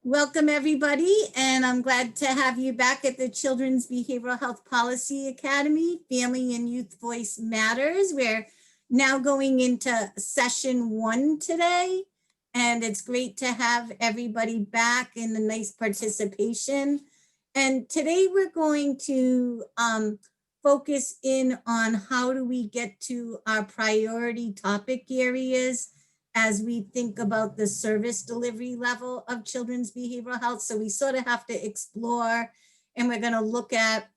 Welcome, everybody, and I'm glad to have you back at the Children's Behavioral Health Policy Academy. Family and Youth Voice Matters. We're now going into session 1 today, and it's great to have everybody back in the nice participation. And today we're going to focus in on how do we get to our priority topic areas as we think about the service delivery level of children's behavioral health. So we sort of have to explore, and we're going to look at,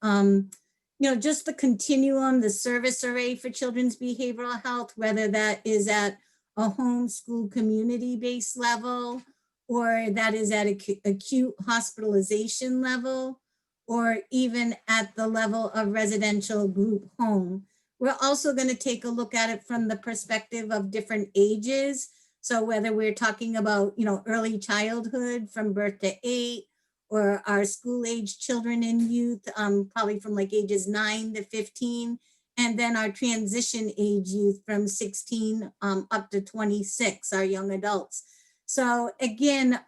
just the continuum, the service array for children's behavioral health, whether that is at a home, school, community-based level, or that is at acute hospitalization level, or even at the level of residential group home. We're also going to take a look at it from the perspective of different ages. So whether we're talking about, early childhood from birth to 8, or our school age children and youth, probably from like ages 9 to 15, and then our transition age youth from 16 up to 26, our young adults. So again,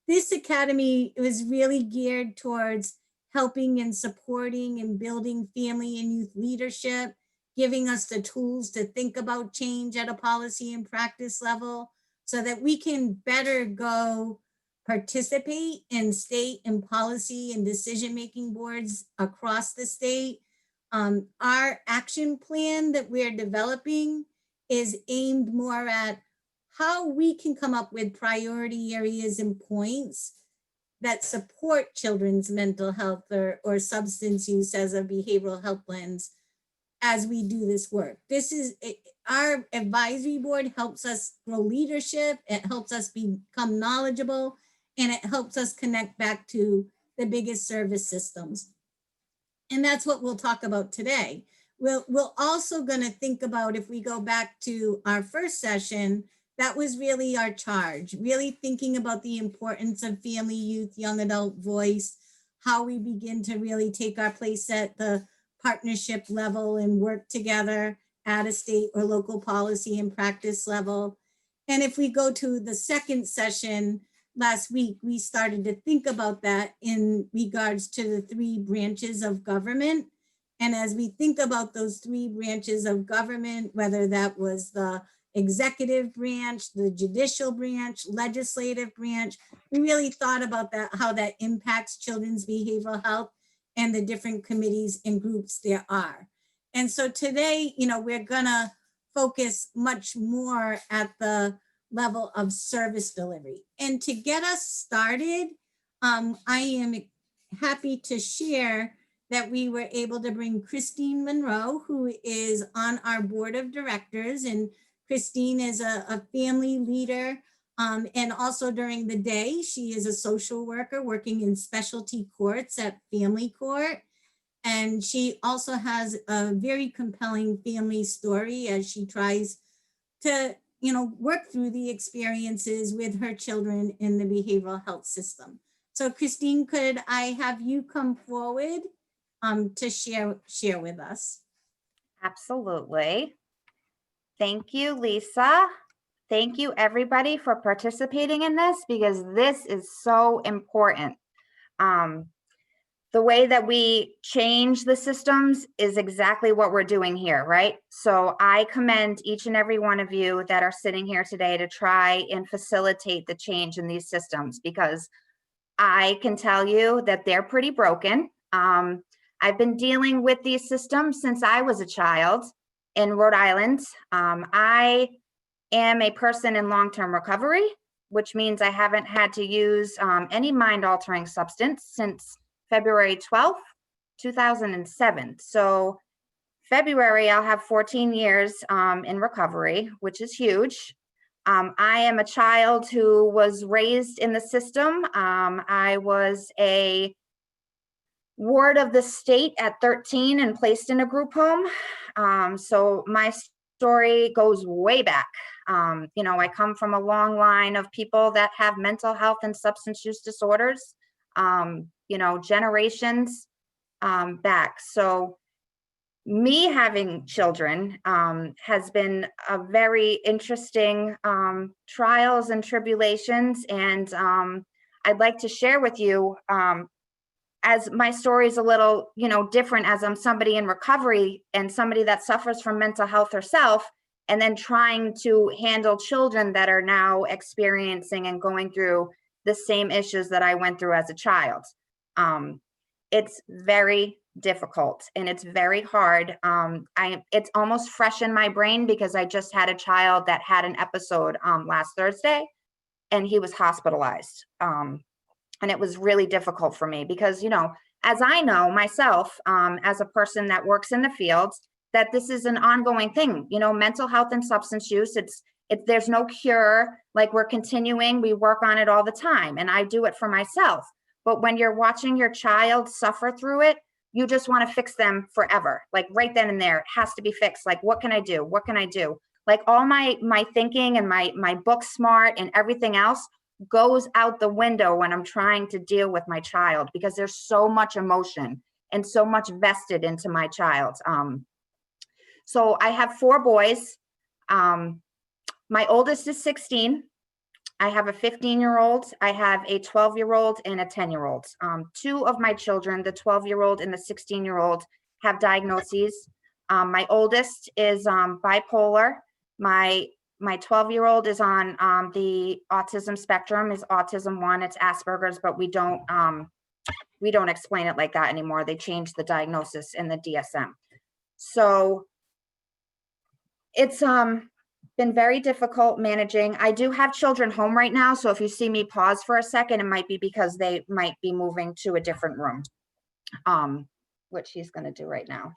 this academy was really geared towards helping and supporting and building family and youth leadership, giving us the tools to think about change at a policy and practice level so that we can better go participate in state and policy and decision-making boards across the state. Our action plan that we're developing is aimed more at how we can come up with priority areas and points that support children's mental health or substance use as a behavioral health lens as we do this work. Our advisory board helps us grow leadership, it helps us become knowledgeable, and it helps us connect back to the biggest service systems. And that's what we'll talk about today. We'll also gonna think about, if we go back to our first session, that was really our charge, really thinking about the importance of family, youth, young adult voice, how we begin to really take our place at the partnership level and work together at a state or local policy and practice level. And if we go to the second session last week, we started to think about that in regards to the 3 branches of government. And as we think about those 3 branches of government, whether that was the executive branch, the judicial branch, legislative branch, we really thought about that, how that impacts children's behavioral health and the different committees and groups there are. And so today, we're gonna focus much more at the level of service delivery. And to get us started, I am happy to share that we were able to bring Christine Monroe, who is on our board of directors. And Christine is a family leader, and also during the day, she is a social worker working in specialty courts at Family Court. And she also has a very compelling family story as she tries to, work through the experiences with her children in the behavioral health system. So Christine, could I have you come forward to share with us? Absolutely. Thank you, Lisa. Thank you, everybody, for participating in this, because this is so important. The way that we change the systems is exactly what we're doing here, right? So I commend each and every one of you that are sitting here today to try and facilitate the change in these systems, because I can tell you that they're pretty broken. I've been dealing with these systems since I was a child in Rhode Island. I am a person in long-term recovery, which means I haven't had to use any mind-altering substance since February 12th, 2007. So February, I'll have 14 years in recovery, which is huge. I am a child who was raised in the system. I was a ward of the state at 13 and placed in a group home. So my story goes way back. I come from a long line of people that have mental health and substance use disorders, generations back. So me having children has been a very interesting trials and tribulations. And I'd like to share with you, as my story is a little, different, as I'm somebody in recovery and somebody that suffers from mental health herself, and then trying to handle children that are now experiencing and going through the same issues that I went through as a child. It's very difficult and it's very hard. It's almost fresh in my brain because I just had a child that had an episode last Thursday, and he was hospitalized. And it was really difficult for me because, as I know myself, as a person that works in the field, that this is an ongoing thing. Mental health and substance use, there's no cure. Like, we're continuing, we work on it all the time, and I do it for myself. But when you're watching your child suffer through it, you just want to fix them forever. Like, right then and there, it has to be fixed. Like, what can I do? What can I do? Like, all my thinking and my book smart and everything else goes out the window when I'm trying to deal with my child, because there's so much emotion and so much vested into my child. So I have 4 boys. My oldest is 16. I have a 15-year-old, I have a 12-year-old and a 10-year-old. 2 of my children, the 12-year-old and the 16-year-old, have diagnoses. My oldest is bipolar. My 12-year-old is on the autism spectrum, is autism 1, it's Asperger's, but we don't explain it like that anymore. They changed the diagnosis in the DSM. So it's been very difficult managing. I do have children home right now, so if you see me pause for a second, it might be because they might be moving to a different room, which he's going to do right now.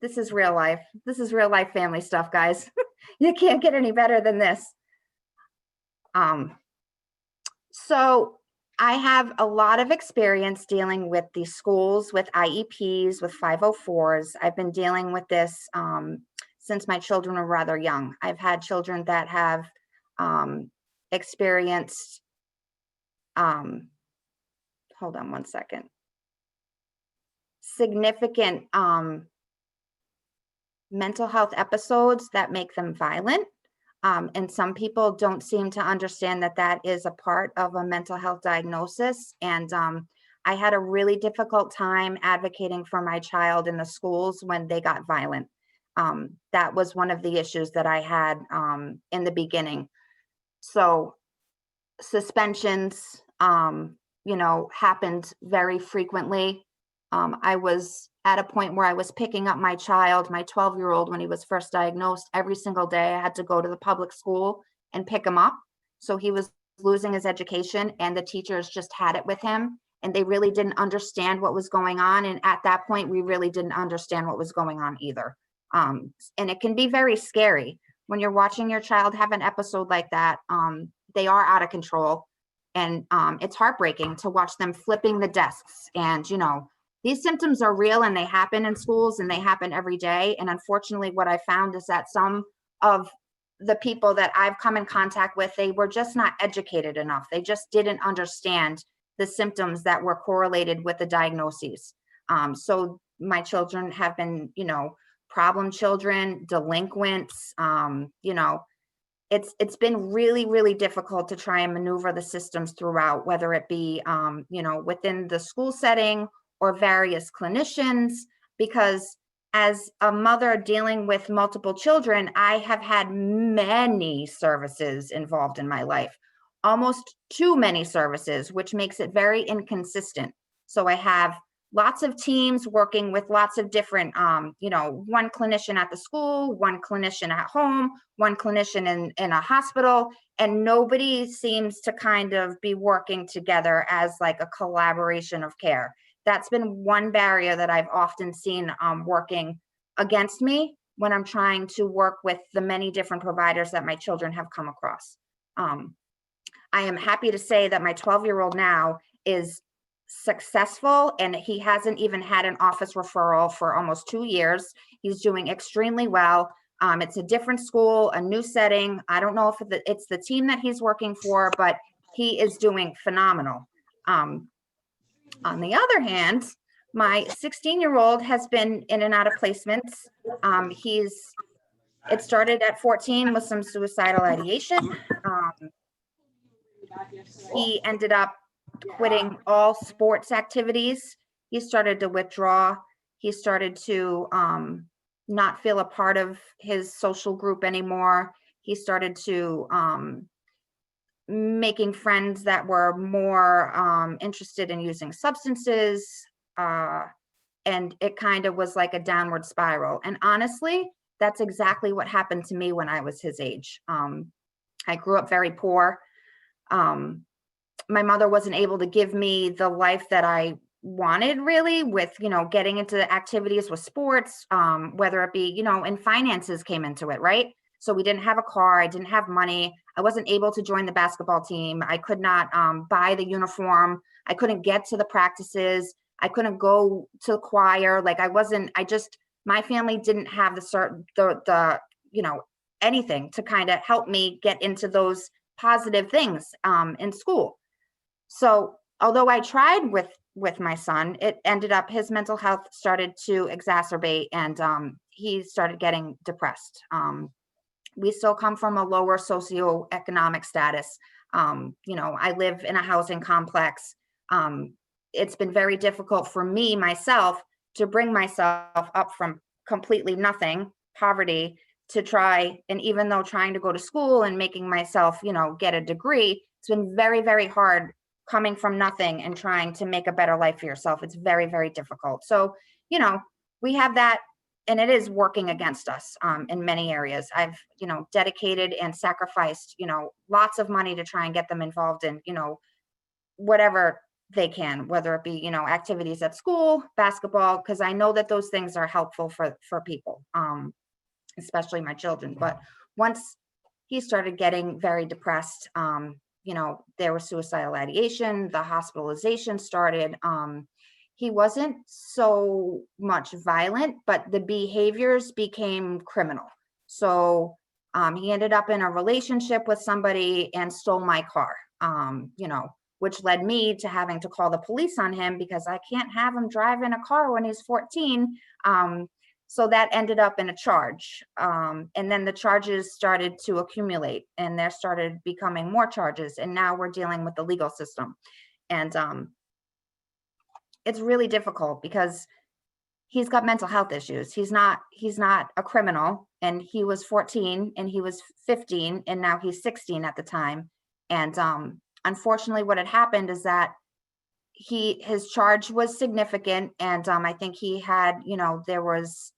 This is real life. This is real life family stuff, guys. You can't get any better than this. So I have a lot of experience dealing with the schools, with IEPs, with 504s. I've been dealing with this since my children were rather young. I've had children that have experienced, hold on one second, significant mental health episodes that make them violent. And some people don't seem to understand that that is a part of a mental health diagnosis. And I had a really difficult time advocating for my child in the schools when they got violent. That was one of the issues that I had in the beginning. So suspensions, happened very frequently. I was at a point where I was picking up my child, my 12-year-old, when he was first diagnosed. Every single day I had to go to the public school and pick him up. So he was losing his education, and the teachers just had it with him, and they really didn't understand what was going on. And at that point, we really didn't understand what was going on either. And it can be very scary when you're watching your child have an episode like that. They are out of control, and it's heartbreaking to watch them flipping the desks. And, these symptoms are real, and they happen in schools, and they happen every day. And unfortunately, what I found is that some of the people that I've come in contact with, they were just not educated enough. They just didn't understand the symptoms that were correlated with the diagnoses. So my children have been, problem children, delinquents, it's been really, really difficult to try and maneuver the systems throughout, whether it be, within the school setting or various clinicians, because as a mother dealing with multiple children, I have had many services involved in my life, almost too many services, which makes it very inconsistent. So I have lots of teams working with lots of different, one clinician at the school, one clinician at home, one clinician in a hospital, and nobody seems to kind of be working together as like a collaboration of care. That's been one barrier that I've often seen working against me when I'm trying to work with the many different providers that my children have come across. I am happy to say that my 12-year-old now is successful, and he hasn't even had an office referral for almost 2 years. He's doing extremely well. It's a different school, a new setting. I don't know if it's the team that he's working for, but he is doing phenomenal. On the other hand, my 16-year-old has been in and out of placements. It started at 14 with some suicidal ideation. He ended up quitting all sports activities. He started to withdraw. He started to not feel a part of his social group anymore. He started to making friends that were more interested in using substances. And it kind of was like a downward spiral. And honestly, that's exactly what happened to me when I was his age. I grew up very poor. My mother wasn't able to give me the life that I wanted, really, with, getting into activities with sports, whether it be, and finances came into it, right? So we didn't have a car. I didn't have money. I wasn't able to join the basketball team. I could not buy the uniform. I couldn't get to the practices. I couldn't go to choir. Like my family didn't have the anything to kind of help me get into those positive things in school. So although I tried with my son, it ended up his mental health started to exacerbate, and he started getting depressed. We still come from a lower socioeconomic status. I live in a housing complex. It's been very difficult for me myself to bring myself up from completely nothing, poverty, to try, and even though trying to go to school and making myself, get a degree, it's been very, very hard coming from nothing and trying to make a better life for yourself. It's very, very difficult. So, we have that, and it is working against us in many areas. I've, dedicated and sacrificed, lots of money to try and get them involved in, whatever they can, whether it be, activities at school, basketball, because I know that those things are helpful for people, especially my children. But once he started getting very depressed, there was suicidal ideation, the hospitalization started. He wasn't so much violent, but the behaviors became criminal. So he ended up in a relationship with somebody and stole my car, which led me to having to call the police on him because I can't have him driving a car when he's 14. So that ended up in a charge. And then the charges started to accumulate, and there started becoming more charges. And now we're dealing with the legal system. And it's really difficult because he's got mental health issues. He's not a criminal, and he was 14 and he was 15 and now he's 16 at the time. And unfortunately what had happened is that his charge was significant. And I think he had, there was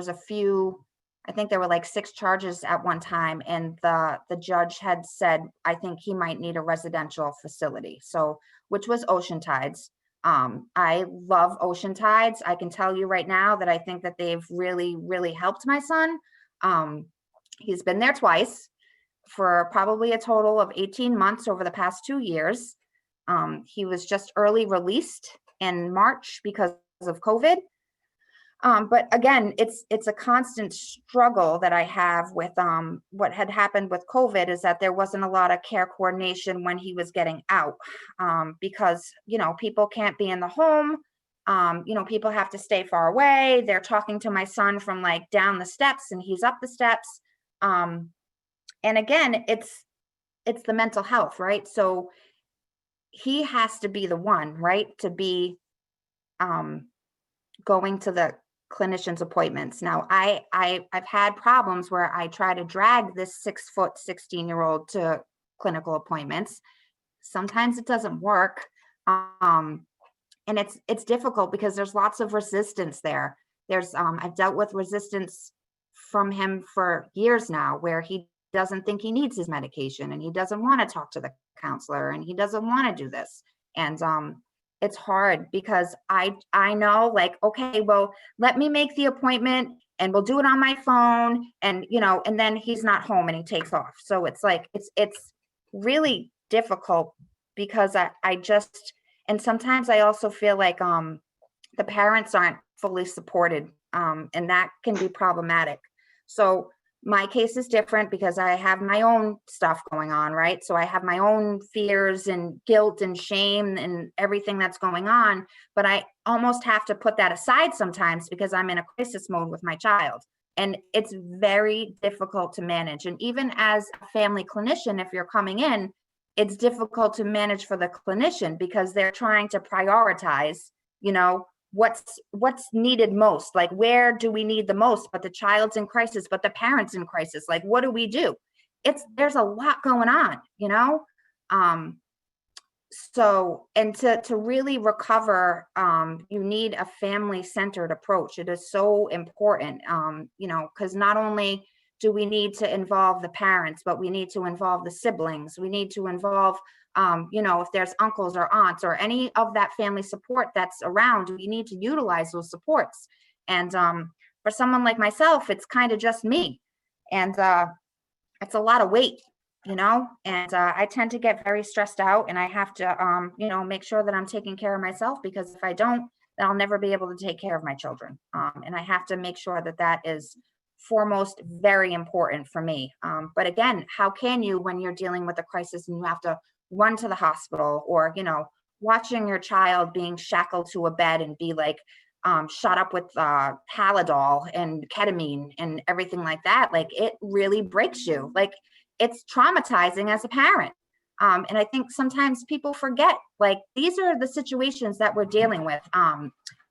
a few, I think there were like 6 charges at one time. And the judge had said, I think he might need a residential facility. So, which was Ocean Tides. I love Ocean Tides. I can tell you right now that I think that they've really, really helped my son. He's been there twice for probably a total of 18 months over the past 2 years. He was just early released in March because of COVID. But again, it's a constant struggle that I have with what had happened with COVID is that there wasn't a lot of care coordination when he was getting out, because, people can't be in the home. People have to stay far away. They're talking to my son from like down the steps and he's up the steps. And again, it's the mental health, right? So he has to be the one, right, to be going to the clinician's appointments. Now, I've had problems where I try to drag this 6-foot 16-year-old to clinical appointments. Sometimes it doesn't work. And it's difficult because there's lots of resistance there. I've dealt with resistance from him for years now, where he doesn't think he needs his medication and he doesn't want to talk to the counselor and he doesn't want to do this. And it's hard because I know, like, okay, well, let me make the appointment and we'll do it on my phone, and and then he's not home and he takes off. So it's like it's really difficult because I just, and sometimes I also feel like the parents aren't fully supported, and that can be problematic. So my case is different because I have my own stuff going on, right? So I have my own fears and guilt and shame and everything that's going on, but I almost have to put that aside sometimes because I'm in a crisis mode with my child. And it's very difficult to manage. And even as a family clinician, if you're coming in, it's difficult to manage for the clinician because they're trying to prioritize, you know, what's needed most, like where do we need the most, but the child's in crisis, but the parent's in crisis, like what do we do? There's a lot going on, you know. So, and to really recover, you need a family-centered approach. It is so important, you know, because not only do we need to involve the parents, but we need to involve the siblings. We need to involve, you know, if there's uncles or aunts or any of that family support that's around, we need to utilize those supports. And for someone like myself, it's kind of just me. And it's a lot of weight, you know, and I tend to get very stressed out, and I have to, you know, make sure that I'm taking care of myself, because if I don't, then I'll never be able to take care of my children. And I have to make sure that that is foremost very important for me. But again, how can you, when you're dealing with a crisis and you have to run to the hospital, or, you know, watching your child being shackled to a bed and be like, shot up with Halidol and ketamine and everything like that, like it really breaks you. Like it's traumatizing as a parent. And I think sometimes people forget, like these are the situations that we're dealing with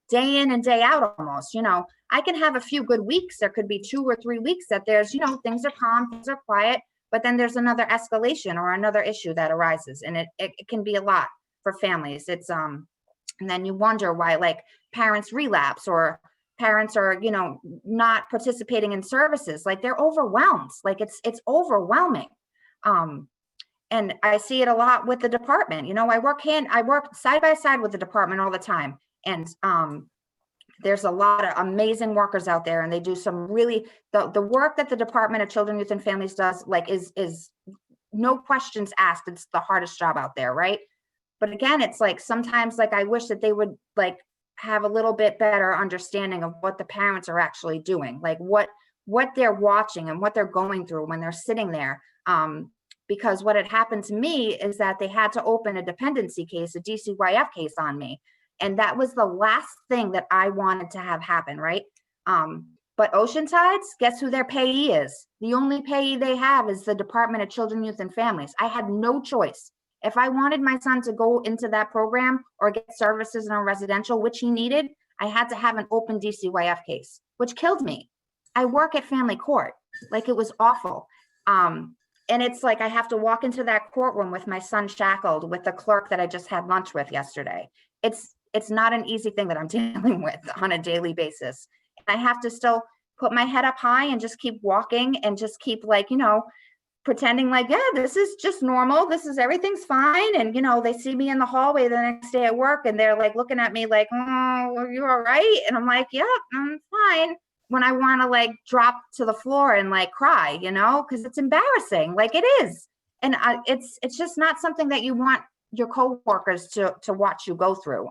day in and day out almost. You know, I can have a few good weeks. There could be 2 or 3 weeks that there's, you know, things are calm, things are quiet, but then there's another escalation or another issue that arises. And it can be a lot for families. It's and then you wonder why, like, parents relapse, or parents are, you know, not participating in services. Like they're overwhelmed. Like it's overwhelming. And I see it a lot with the department. You know, I work side by side with the department all the time. And there's a lot of amazing workers out there, and they do some really, the work that the Department of Children, Youth and Families does, like is no questions asked. It's the hardest job out there, right? But again, it's like sometimes, like I wish that they would like have a little bit better understanding of what the parents are actually doing, like what they're watching and what they're going through when they're sitting there. Because what had happened to me is that they had to open a dependency case, a DCYF case on me. And that was the last thing that I wanted to have happen, right? But Oceansides, guess who their payee is? The only payee they have is the Department of Children, Youth and Families. I had no choice. If I wanted my son to go into that program or get services in a residential, which he needed, I had to have an open DCYF case, which killed me. I work at family court. Like it was awful. And it's like I have to walk into that courtroom with my son shackled with the clerk that I just had lunch with yesterday. It's not an easy thing that I'm dealing with on a daily basis. I have to still put my head up high and just keep walking and just keep, like, you know, pretending like, yeah, this is just normal. This is, everything's fine. And, you know, they see me in the hallway the next day at work and they're like looking at me like, oh, are you all right? And I'm like, yeah, I'm fine. When I want to like drop to the floor and like cry, you know, because it's embarrassing, like it is. And it's just not something that you want your coworkers to watch you go through.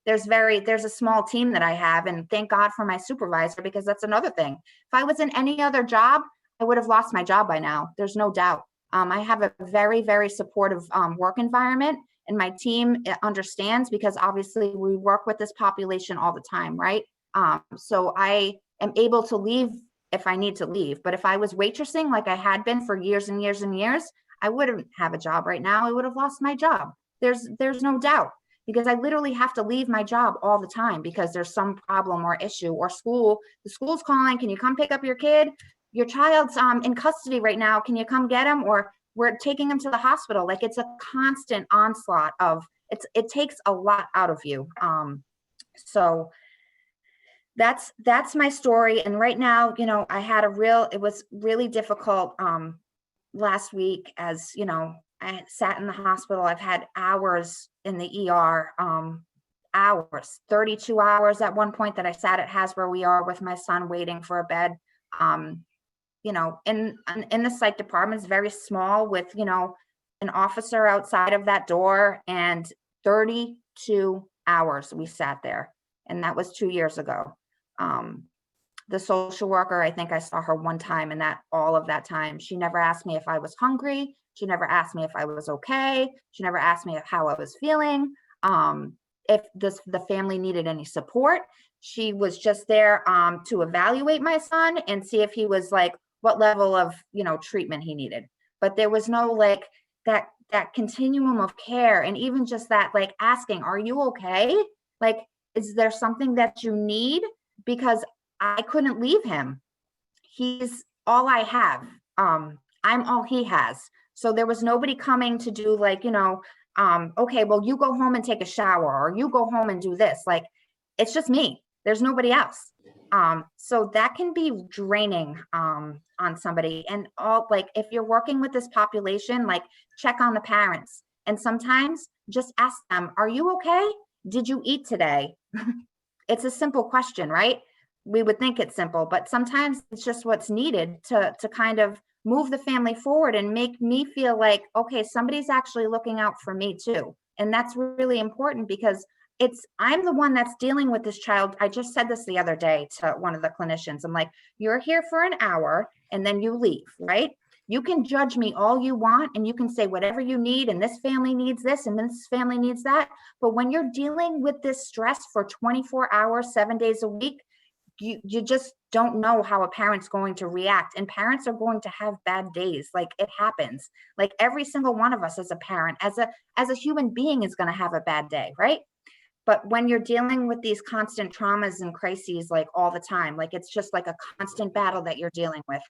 There's a small team that I have, and thank God for my supervisor, because that's another thing. If I was in any other job, I would have lost my job by now. There's no doubt. I have a very, very supportive work environment, and my team understands, because obviously we work with this population all the time, right? So I am able to leave if I need to leave. But if I was waitressing like I had been for years and years and years, I wouldn't have a job right now. I would have lost my job. There's no doubt, because I literally have to leave my job all the time because there's some problem or issue, or the school's calling, can you come pick up your kid? Your child's in custody right now. Can you come get him? Or we're taking him to the hospital. Like it's a constant onslaught of it takes a lot out of you. So that's my story. And right now, you know, it was really difficult last week, as you know, I sat in the hospital. I've had hours in the ER, hours, 32 hours at one point that I sat at Hasbro ER with my son waiting for a bed. You know, in the psych department is very small, with, you know, an officer outside of that door, and 32 hours we sat there. And that was 2 years ago. The social worker, I think I saw her one time, and that all of that time, she never asked me if I was hungry. She never asked me if I was okay. She never asked me how I was feeling. If the family needed any support. She was just there to evaluate my son and see if he was like, what level of, you know, treatment he needed. But there was no like that that continuum of care, and even just that, like asking, are you okay? Like, is there something that you need? Because I couldn't leave him. He's all I have. I'm all he has. So there was nobody coming to do like, okay, well, you go home and take a shower, or you go home and do this. Like, it's just me. There's nobody else. So that can be draining on somebody. And all, like, if you're working with this population, like, check on the parents, and sometimes just ask them, are you okay? Did you eat today? It's a simple question, right? We would think it's simple, but sometimes it's just what's needed to kind of move the family forward and make me feel like, okay, somebody's actually looking out for me too. And that's really important, because I'm the one that's dealing with this child. I just said this the other day to one of the clinicians. I'm like, you're here for an hour and then you leave, right? You can judge me all you want, and you can say whatever you need, and this family needs this and this family needs that. But when you're dealing with this stress for 24 hours, 7 days a week, you just don't know how a parent's going to react. And parents are going to have bad days. Like, it happens. Like, every single one of us as a parent, as a human being, is going to have a bad day, right? But when you're dealing with these constant traumas and crises, like, all the time, like, it's just like a constant battle that you're dealing with,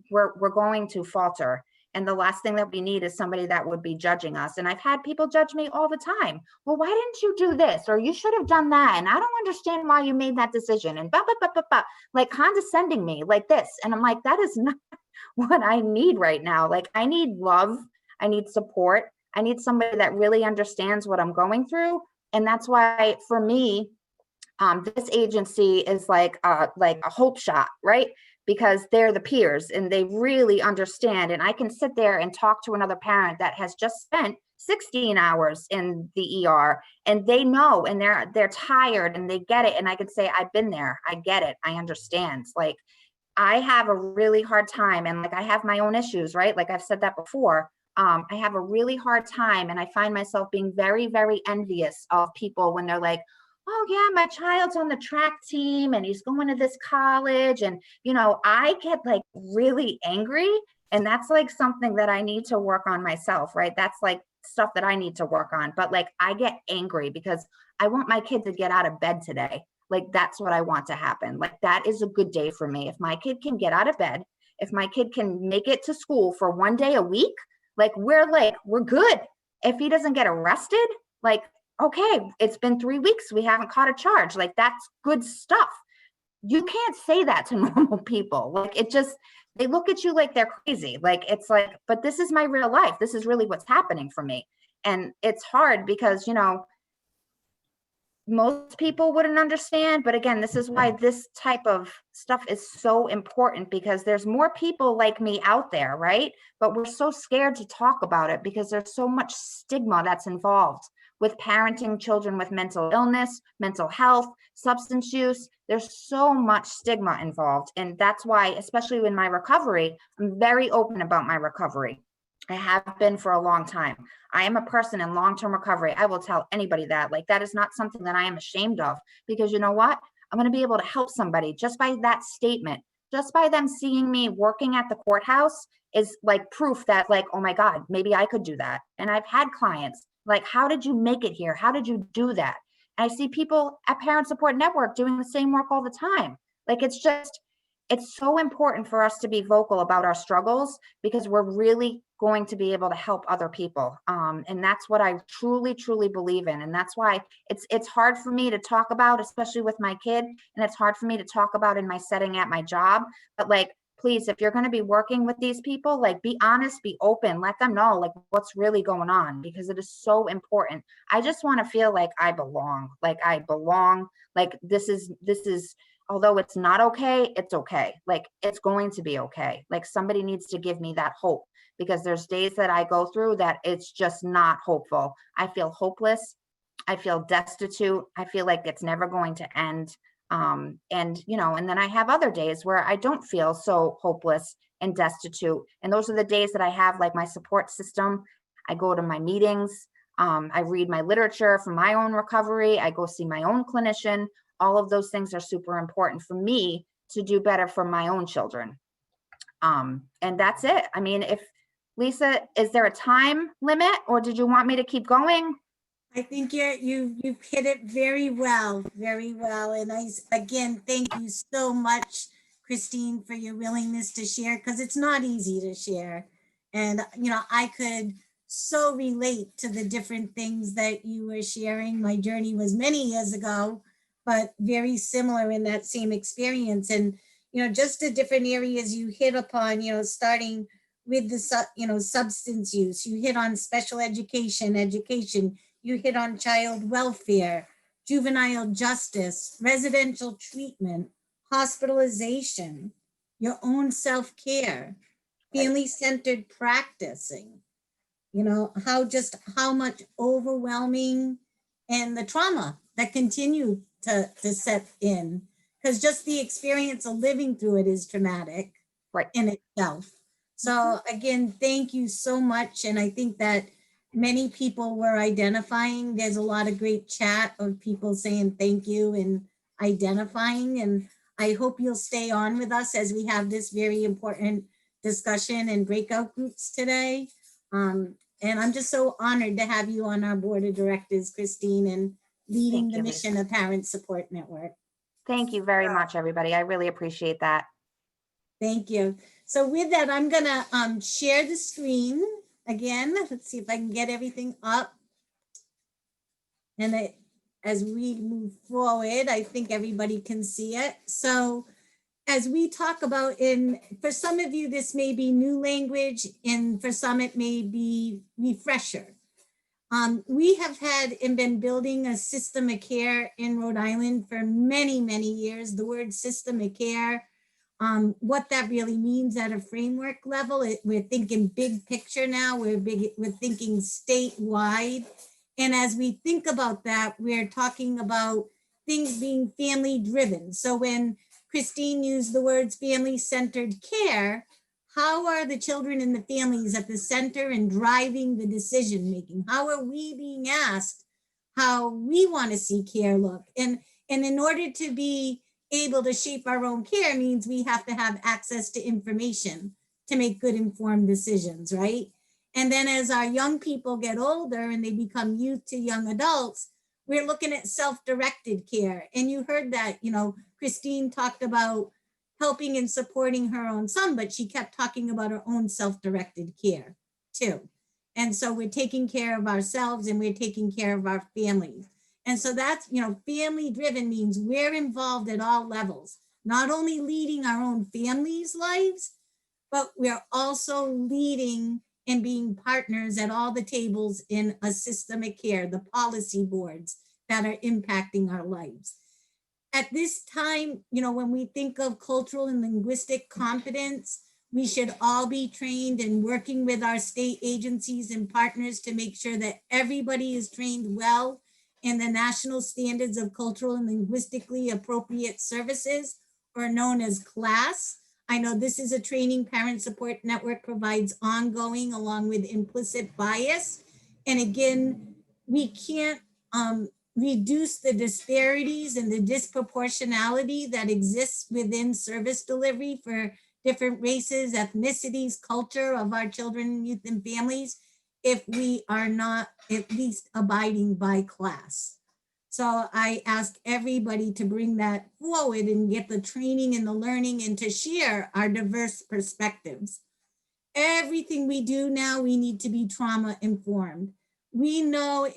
we're going to falter. And the last thing that we need is somebody that would be judging us. And I've had people judge me all the time. Well, why didn't you do this? Or you should have done that. And I don't understand why you made that decision. And like, condescending me like this. And I'm like, that is not what I need right now. Like, I need love. I need support. I need somebody that really understands what I'm going through. And that's why, for me, this agency is like a hope shot, right? Because they're the peers and they really understand. And I can sit there and talk to another parent that has just spent 16 hours in the ER, and they know, and they're tired and they get it. And I could say, I've been there. I get it. I understand. Like, I have a really hard time, and like, I have my own issues, right? Like, I've said that before. I have a really hard time, and I find myself being very, very envious of people when they're like, oh yeah, my child's on the track team and he's going to this college. And, I get like really angry, and that's like something that I need to work on myself, right? That's like stuff that I need to work on. But like, I get angry because I want my kid to get out of bed today. Like, that's what I want to happen. Like, that is a good day for me. If my kid can get out of bed, if my kid can make it to school for one day a week, like, we're good. If he doesn't get arrested, like, okay, it's been 3 weeks, we haven't caught a charge. Like, that's good stuff. You can't say that to normal people. Like, they look at you like they're crazy. Like, it's like, but this is my real life. This is really what's happening for me. And it's hard because, most people wouldn't understand. But again, this is why this type of stuff is so important, because there's more people like me out there, right? But we're so scared to talk about it because there's so much stigma that's involved with parenting children with mental illness, mental health, substance use. There's so much stigma involved. And that's why, especially in my recovery, I'm very open about my recovery. I have been for a long time. I am a person in long-term recovery. I will tell anybody that. Like, that is not something that I am ashamed of, because you know what? I'm going to be able to help somebody just by that statement. Just by them seeing me working at the courthouse is like proof that, like, oh my God, maybe I could do that. And I've had clients like, how did you make it here? How did you do that? And I see people at Parent Support Network doing the same work all the time. Like, it's so important for us to be vocal about our struggles, because we're really going to be able to help other people. And that's what I truly, truly believe in. And that's why it's hard for me to talk about, especially with my kid. And it's hard for me to talk about in my setting at my job. But like, please, if you're going to be working with these people, like, be honest, be open, let them know like what's really going on, because it is so important. I just want to feel like I belong, like this is, although it's not okay, it's okay. Like, it's going to be okay. Like, somebody needs to give me that hope, because there's days that I go through that it's just not hopeful. I feel hopeless. I feel destitute. I feel like it's never going to end. And then I have other days where I don't feel so hopeless and destitute. And those are the days that I have like my support system. I go to my meetings. I read my literature for my own recovery. I go see my own clinician. All of those things are super important for me to do better for my own children. And that's it. I mean, Lisa, is there a time limit or did you want me to keep going? I think you've hit it very well, very well. And again, thank you so much, Christine, for your willingness to share, because it's not easy to share. And, I could so relate to the different things that you were sharing. My journey was many years ago, but very similar in that same experience. And, just the different areas you hit upon, starting with the, substance use, you hit on special education, you hit on child welfare, juvenile justice, residential treatment, hospitalization, your own self-care, family-centered practicing, how much overwhelming and the trauma that continue to set in. Because just the experience of living through it is traumatic Right. in itself. So again, thank you so much. And I think that many people were identifying. There's a lot of great chat of people saying thank you and identifying. And I hope you'll stay on with us as we have this very important discussion and breakout groups today. And I'm just so honored to have you on our board of directors, Christine, and leading Thank the you, mission Lisa. of Parent Support Network. Thank you very much, everybody. I really appreciate that. Thank you. So with that, I'm gonna share the screen again. Let's see if I can get everything up. And as we move forward, I think everybody can see it. So as we talk about for some of you, this may be new language, and for some it may be refresher. We have had and been building a system of care in Rhode Island for many, many years. The word system of care, what that really means at a framework level, we're thinking big picture now, we're thinking statewide. And as we think about that, we're talking about things being family driven. So when Christine used the words family-centered care, how are the children and the families at the center and driving the decision making? How are we being asked how we want to see care look? And in order to be able to shape our own care means we have to have access to information to make good informed decisions, right? And then as our young people get older and they become youth to young adults, we're looking at self-directed care. And you heard that, Christine talked about helping and supporting her own son, but she kept talking about her own self-directed care too. And so we're taking care of ourselves and we're taking care of our families. And so that's, family driven means we're involved at all levels, not only leading our own families' lives, but we're also leading and being partners at all the tables in a system of care, the policy boards that are impacting our lives. At this time, when we think of cultural and linguistic competence, we should all be trained and working with our state agencies and partners to make sure that everybody is trained well in the national standards of cultural and linguistically appropriate services, or known as CLAS. I know this is a training Parent Support Network provides ongoing along with implicit bias. And again, we can't reduce the disparities and the disproportionality that exists within service delivery for different races, ethnicities, culture of our children, youth, and families if we are not at least abiding by CLAS. So I ask everybody to bring that forward and get the training and the learning and to share our diverse perspectives. Everything we do now, we need to be trauma informed. We know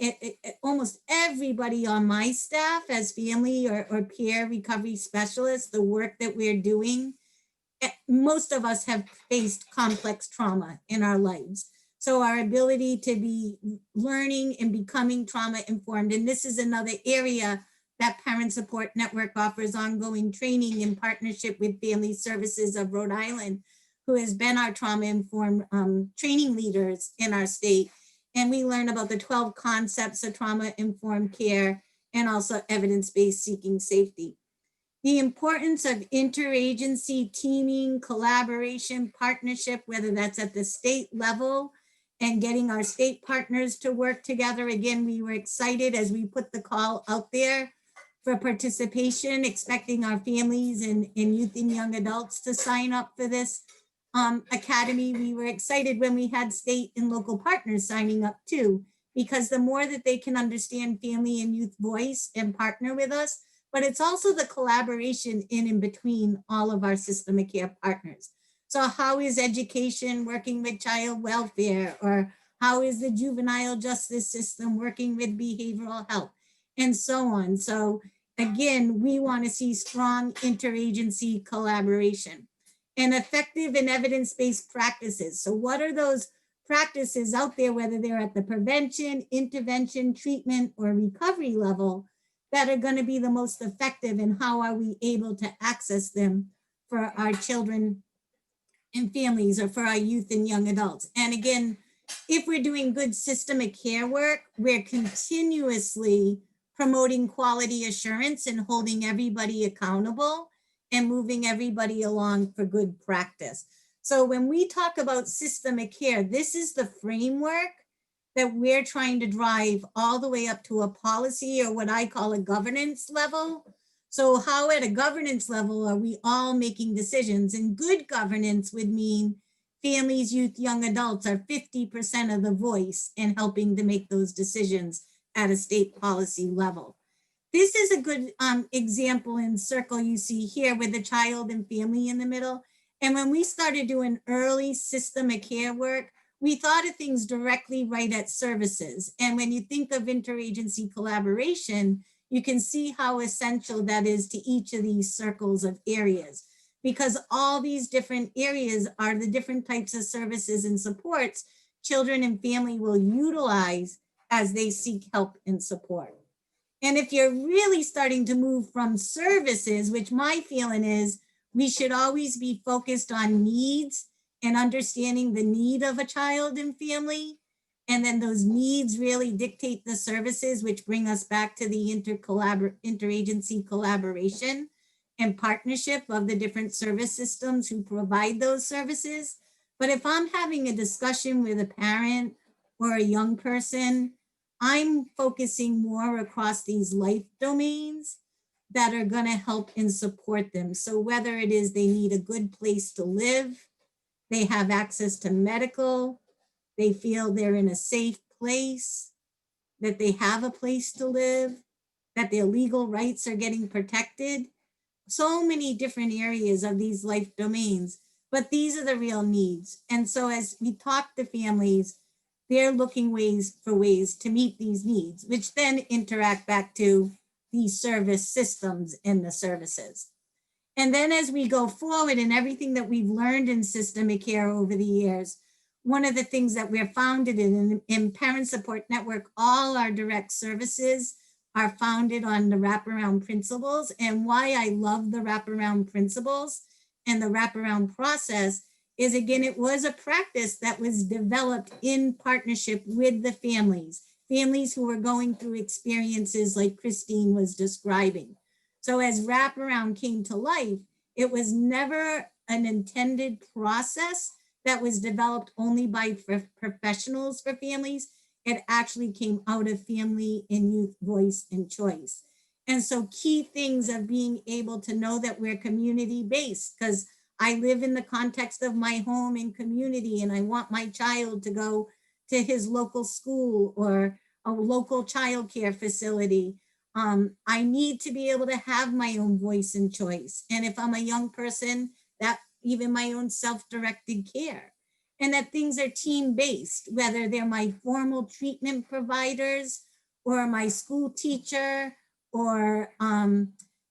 almost everybody on my staff as family or peer recovery specialists, the work that we're doing, most of us have faced complex trauma in our lives. So our ability to be learning and becoming trauma informed, and this is another area that Parent Support Network offers ongoing training in partnership with Family Services of Rhode Island, who has been our trauma informed training leaders in our state. And we learn about the 12 concepts of trauma informed care and also evidence-based seeking safety. The importance of interagency teaming, collaboration, partnership, whether that's at the state level and getting our state partners to work together. Again, we were excited as we put the call out there for participation, expecting our families and youth and young adults to sign up for this. Academy, we were excited when we had state and local partners signing up too, because the more that they can understand family and youth voice and partner with us, but it's also the collaboration in and between all of our system of care partners. So how is education working with child welfare, or how is the juvenile justice system working with behavioral health, and so on. So again, we want to see strong interagency collaboration and effective and evidence-based practices. So what are those practices out there, whether they're at the prevention, intervention, treatment, or recovery level, that are going to be the most effective, and how are we able to access them for our children and families, or for our youth and young adults? And again, if we're doing good systemic care work, we're continuously promoting quality assurance and holding everybody accountable and moving everybody along for good practice. So when we talk about systemic care, this is the framework that we're trying to drive all the way up to a policy, or what I call a governance level. So how at a governance level are we all making decisions? And good governance would mean families, youth, young adults are 50% of the voice in helping to make those decisions at a state policy level. This is a good example in circle you see here with the child and family in the middle. And when we started doing early systemic care work, we thought of things directly right at services. And when you think of interagency collaboration, you can see how essential that is to each of these circles of areas, because all these different areas are the different types of services and supports children and family will utilize as they seek help and support. And if you're really starting to move from services, which my feeling is we should always be focused on needs and understanding the need of a child and family. And then those needs really dictate the services, which bring us back to the interagency collaboration and partnership of the different service systems who provide those services. But if I'm having a discussion with a parent or a young person, I'm focusing more across these life domains that are going to help and support them. So whether it is they need a good place to live, they have access to medical, they feel they're in a safe place, that they have a place to live, that their legal rights are getting protected. So many different areas of these life domains, but these are the real needs. And so as we talk to families, they're looking for ways to meet these needs, which then interact back to these service systems and the services. And then as we go forward and everything that we've learned in systemic care over the years, one of the things that we're founded in Parent Support Network, all our direct services are founded on the wraparound principles. And why I love the wraparound principles and the wraparound process is, again, it was a practice that was developed in partnership with the families who were going through experiences like Christine was describing. So as wraparound came to life, it was never an intended process that was developed only by professionals for families. It actually came out of family and youth voice and choice. And so key things of being able to know that we're community-based, because I live in the context of my home and community, and I want my child to go to his local school or a local childcare facility. I need to be able to have my own voice and choice. And if I'm a young person, that even my own self-directed care. And that things are team-based, whether they're my formal treatment providers or my school teacher, or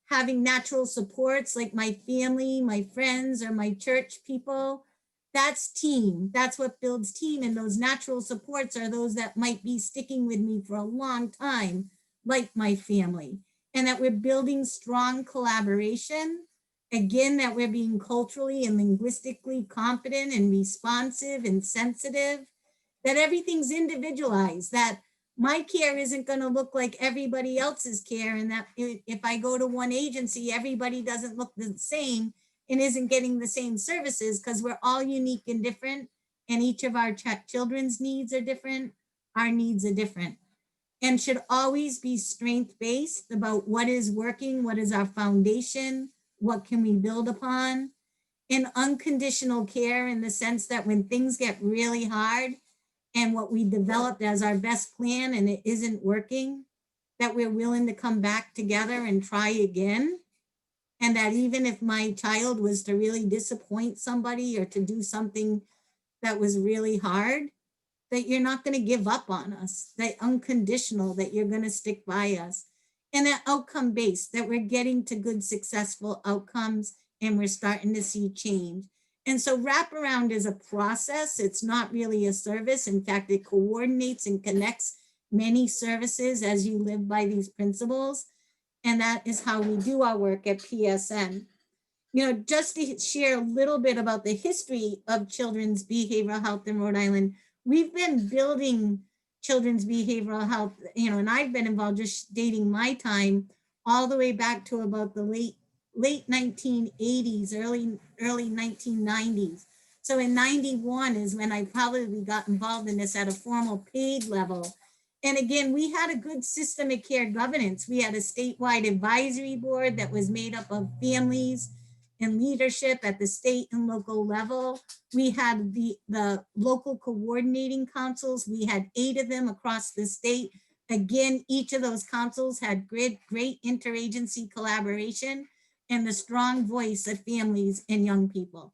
having natural supports like my family, my friends, or my church people. That's team. That's what builds team. And those natural supports are those that might be sticking with me for a long time, like my family. And that we're building strong collaboration. Again, that we're being culturally and linguistically competent and responsive and sensitive. That everything's individualized. That my care isn't going to look like everybody else's care, and that if I go to one agency, everybody doesn't look the same and isn't getting the same services, because we're all unique and different, and each of our children's needs are different. Our needs are different, and should always be strength-based about what is working, what is our foundation, what can we build upon, and unconditional care in the sense that when things get really hard and what we developed as our best plan and it isn't working, that we're willing to come back together and try again. And that even if my child was to really disappoint somebody or to do something that was really hard, that you're not going to give up on us, that unconditional, that you're going to stick by us. And that outcome based, that we're getting to good, successful outcomes and we're starting to see change. And so wraparound is a process. It's not really a service. In fact, it coordinates and connects many services as you live by these principles. And that is how we do our work at PSN. You know, just to share a little bit about the history of children's behavioral health in Rhode Island, we've been building children's behavioral health, you know, and I've been involved, just dating my time, all the way back to about the late 1980s, early 1990s. So in 91 is when I probably got involved in this at a formal paid level. And again, we had a good system of care governance. We had a statewide advisory board that was made up of families and leadership at the state and local level. We had the local coordinating councils. We had 8 of them across the state. Again, each of those councils had great interagency collaboration and the strong voice of families and young people.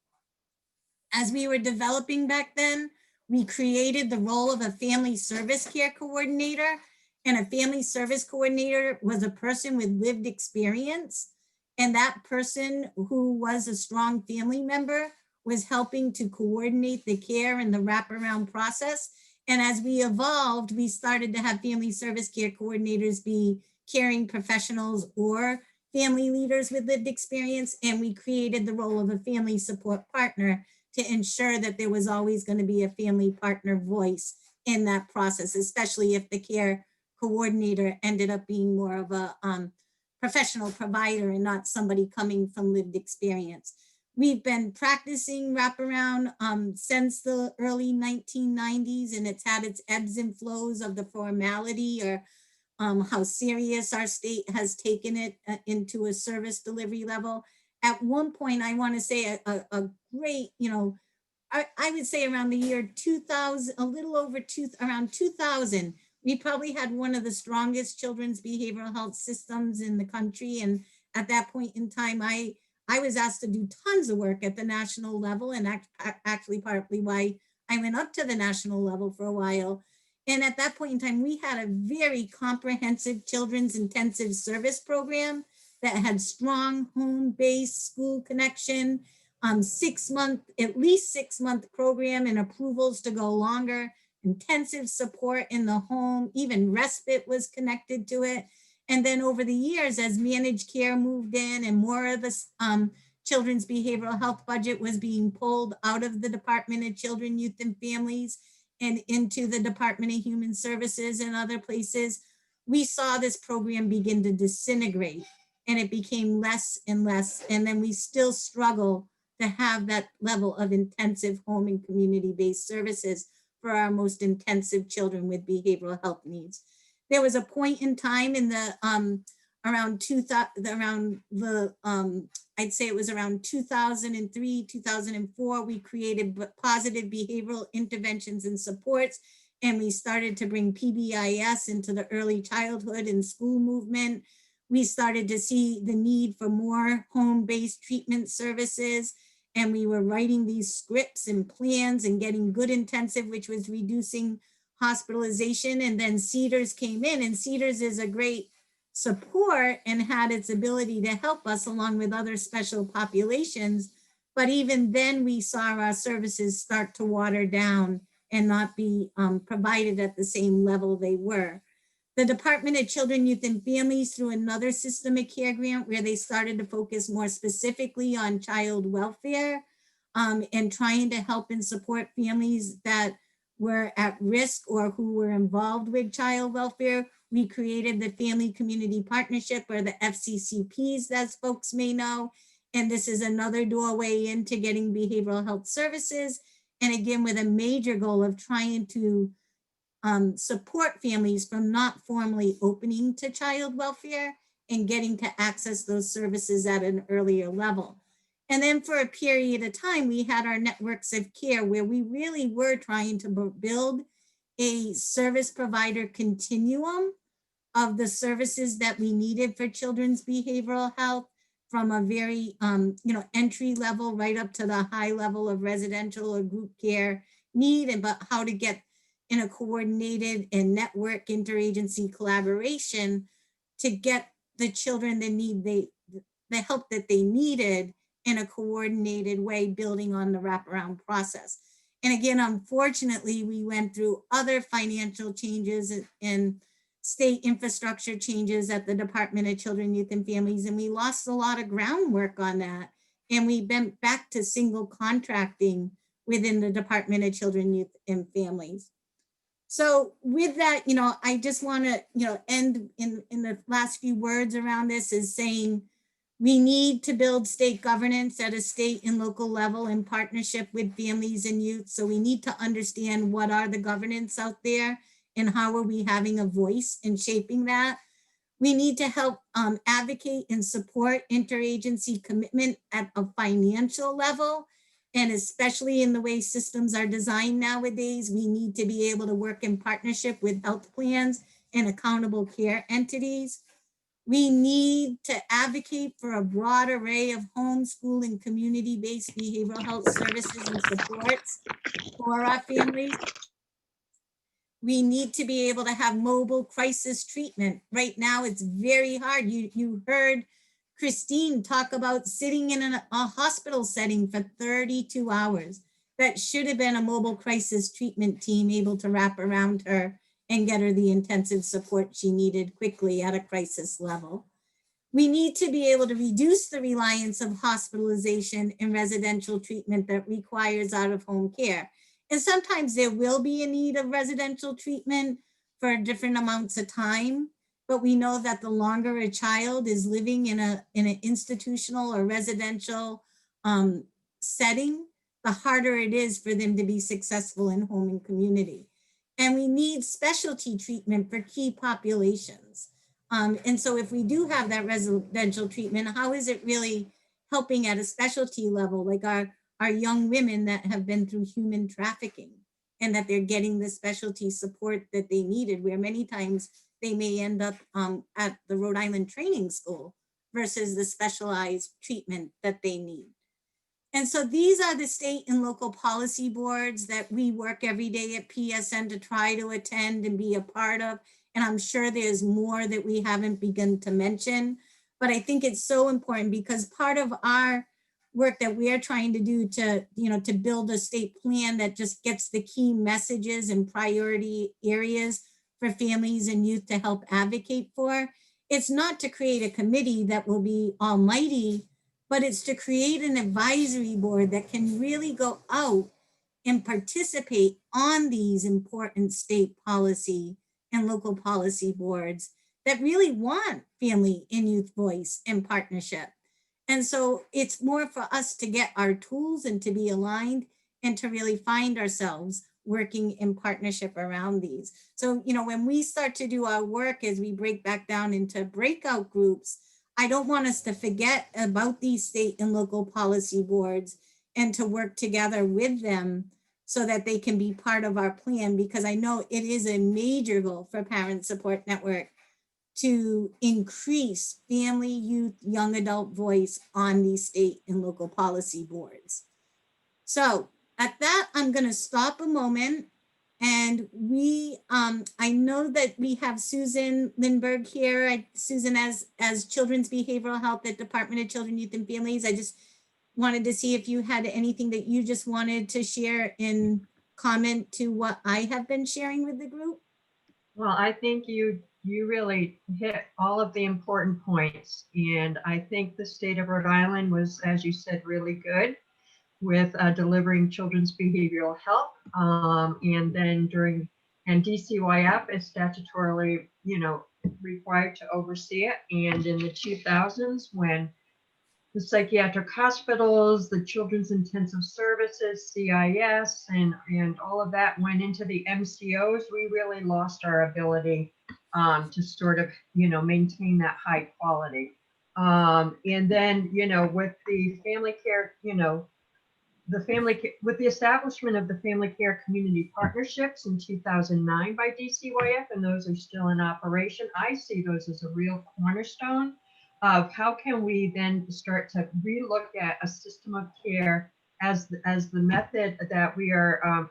As we were developing back then, we created the role of a family service care coordinator, and a family service coordinator was a person with lived experience. And that person who was a strong family member was helping to coordinate the care and the wraparound process. And as we evolved, we started to have family service care coordinators be caring professionals or family leaders with lived experience. And we created the role of a family support partner to ensure that there was always going to be a family partner voice in that process, especially if the care coordinator ended up being more of a professional provider and not somebody coming from lived experience. We've been practicing wraparound since the early 1990s, and it's had its ebbs and flows of the formality or how serious our state has taken it into a service delivery level. At one point, I want to say a great, you know, I would say around the year 2000, a little over around 2000, we probably had one of the strongest children's behavioral health systems in the country. And at that point in time, I was asked to do tons of work at the national level, and actually partly why I went up to the national level for a while. And at that point in time, we had a very comprehensive children's intensive service program that had strong home-based school connection, 6 month, at least 6 month program and approvals to go longer, intensive support in the home, even respite was connected to it. And then over the years, as managed care moved in and more of the children's behavioral health budget was being pulled out of the Department of Children, Youth and Families and into the Department of Human Services and other places, we saw this program begin to disintegrate, and it became less and less. And then we still struggle to have that level of intensive home and community-based services for our most intensive children with behavioral health needs. There was a point in time in the I'd say it was around 2003, 2004, we created positive behavioral interventions and supports, and we started to bring PBIS into the early childhood and school movement. We started to see the need for more home-based treatment services, and we were writing these scripts and plans and getting good intensive, which was reducing hospitalization. And then Cedars came in, and Cedars is a great support and had its ability to help us along with other special populations. But even then we saw our services start to water down and not be provided at the same level they were. The Department of Children, Youth and Families, through another system of care grant where they started to focus more specifically on child welfare and trying to help and support families that were at risk or who were involved with child welfare. We created the Family Community Partnership, or the FCCPs, as folks may know. And this is another doorway into getting behavioral health services. And again, with a major goal of trying to support families from not formally opening to child welfare and getting to access those services at an earlier level. And then for a period of time, we had our networks of care where we really were trying to build a service provider continuum of the services that we needed for children's behavioral health, from a very, entry level right up to the high level of residential or group care need, and but how to get in a coordinated and network interagency collaboration to get the children the help that they needed in a coordinated way, building on the wraparound process. And again, unfortunately, we went through other financial changes and state infrastructure changes at the Department of Children, Youth, and Families, and we lost a lot of groundwork on that. And we went back to single contracting within the Department of Children, Youth, and Families. So with that, I just want to, end in the last few words around this is saying we need to build state governance at a state and local level in partnership with families and youth. So we need to understand what are the governance out there and how are we having a voice in shaping that. We need to help advocate and support interagency commitment at a financial level. And especially in the way systems are designed nowadays, we need to be able to work in partnership with health plans and accountable care entities. We need to advocate for a broad array of homeschool and community-based behavioral health services and supports for our families. We need to be able to have mobile crisis treatment. Right now, it's very hard. You heard Christine talk about sitting in a hospital setting for 32 hours. That should have been a mobile crisis treatment team able to wrap around her and get her the intensive support she needed quickly at a crisis level. We need to be able to reduce the reliance of hospitalization and residential treatment that requires out-of-home care. And sometimes there will be a need of residential treatment for different amounts of time, but we know that the longer a child is living in an institutional or residential setting, the harder it is for them to be successful in home and community. And we need specialty treatment for key populations. And so if we do have that residential treatment, how is it really helping at a specialty level, like our young women that have been through human trafficking and that they're getting the specialty support that they needed, where many times they may end up at the Rhode Island Training School versus the specialized treatment that they need. And so these are the state and local policy boards that we work every day at PSN to try to attend and be a part of. And I'm sure there's more that we haven't begun to mention, but I think it's so important because part of our work that we're trying to do to build a state plan that just gets the key messages and priority areas for families and youth to help advocate for. It's not to create a committee that will be almighty, but it's to create an advisory board that can really go out and participate on these important state policy and local policy boards that really want family and youth voice and partnership. And so it's more for us to get our tools and to be aligned and to really find ourselves working in partnership around these. So, when we start to do our work as we break back down into breakout groups, I don't want us to forget about these state and local policy boards and to work together with them so that they can be part of our plan, because I know it is a major goal for Parent Support Network to increase family, youth, young adult voice on these state and local policy boards. So at that, I'm going to stop a moment. And I know that we have Susan Lindberg here. Susan, as Children's Behavioral Health at Department of Children, Youth, and Families. I just wanted to see if you had anything that you just wanted to share in comment to what I have been sharing with the group. Well, I think you really hit all of the important points. And I think the state of Rhode Island was, as you said, really good with delivering children's behavioral health. And then DCYF is statutorily, required to oversee it. And in the 2000s, when the psychiatric hospitals, the Children's Intensive Services, CIS, and all of that went into the MCOs, we really lost our ability to sort of, maintain that high quality. And then, with the family care, with the establishment of the family care community partnerships in 2009 by DCYF, and those are still in operation, I see those as a real cornerstone of how can we then start to relook at a system of care as the method that we are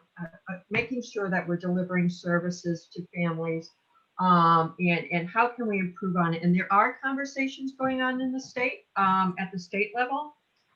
making sure that we're delivering services to families, and how can we improve on it. And there are conversations going on in the state, at the state level.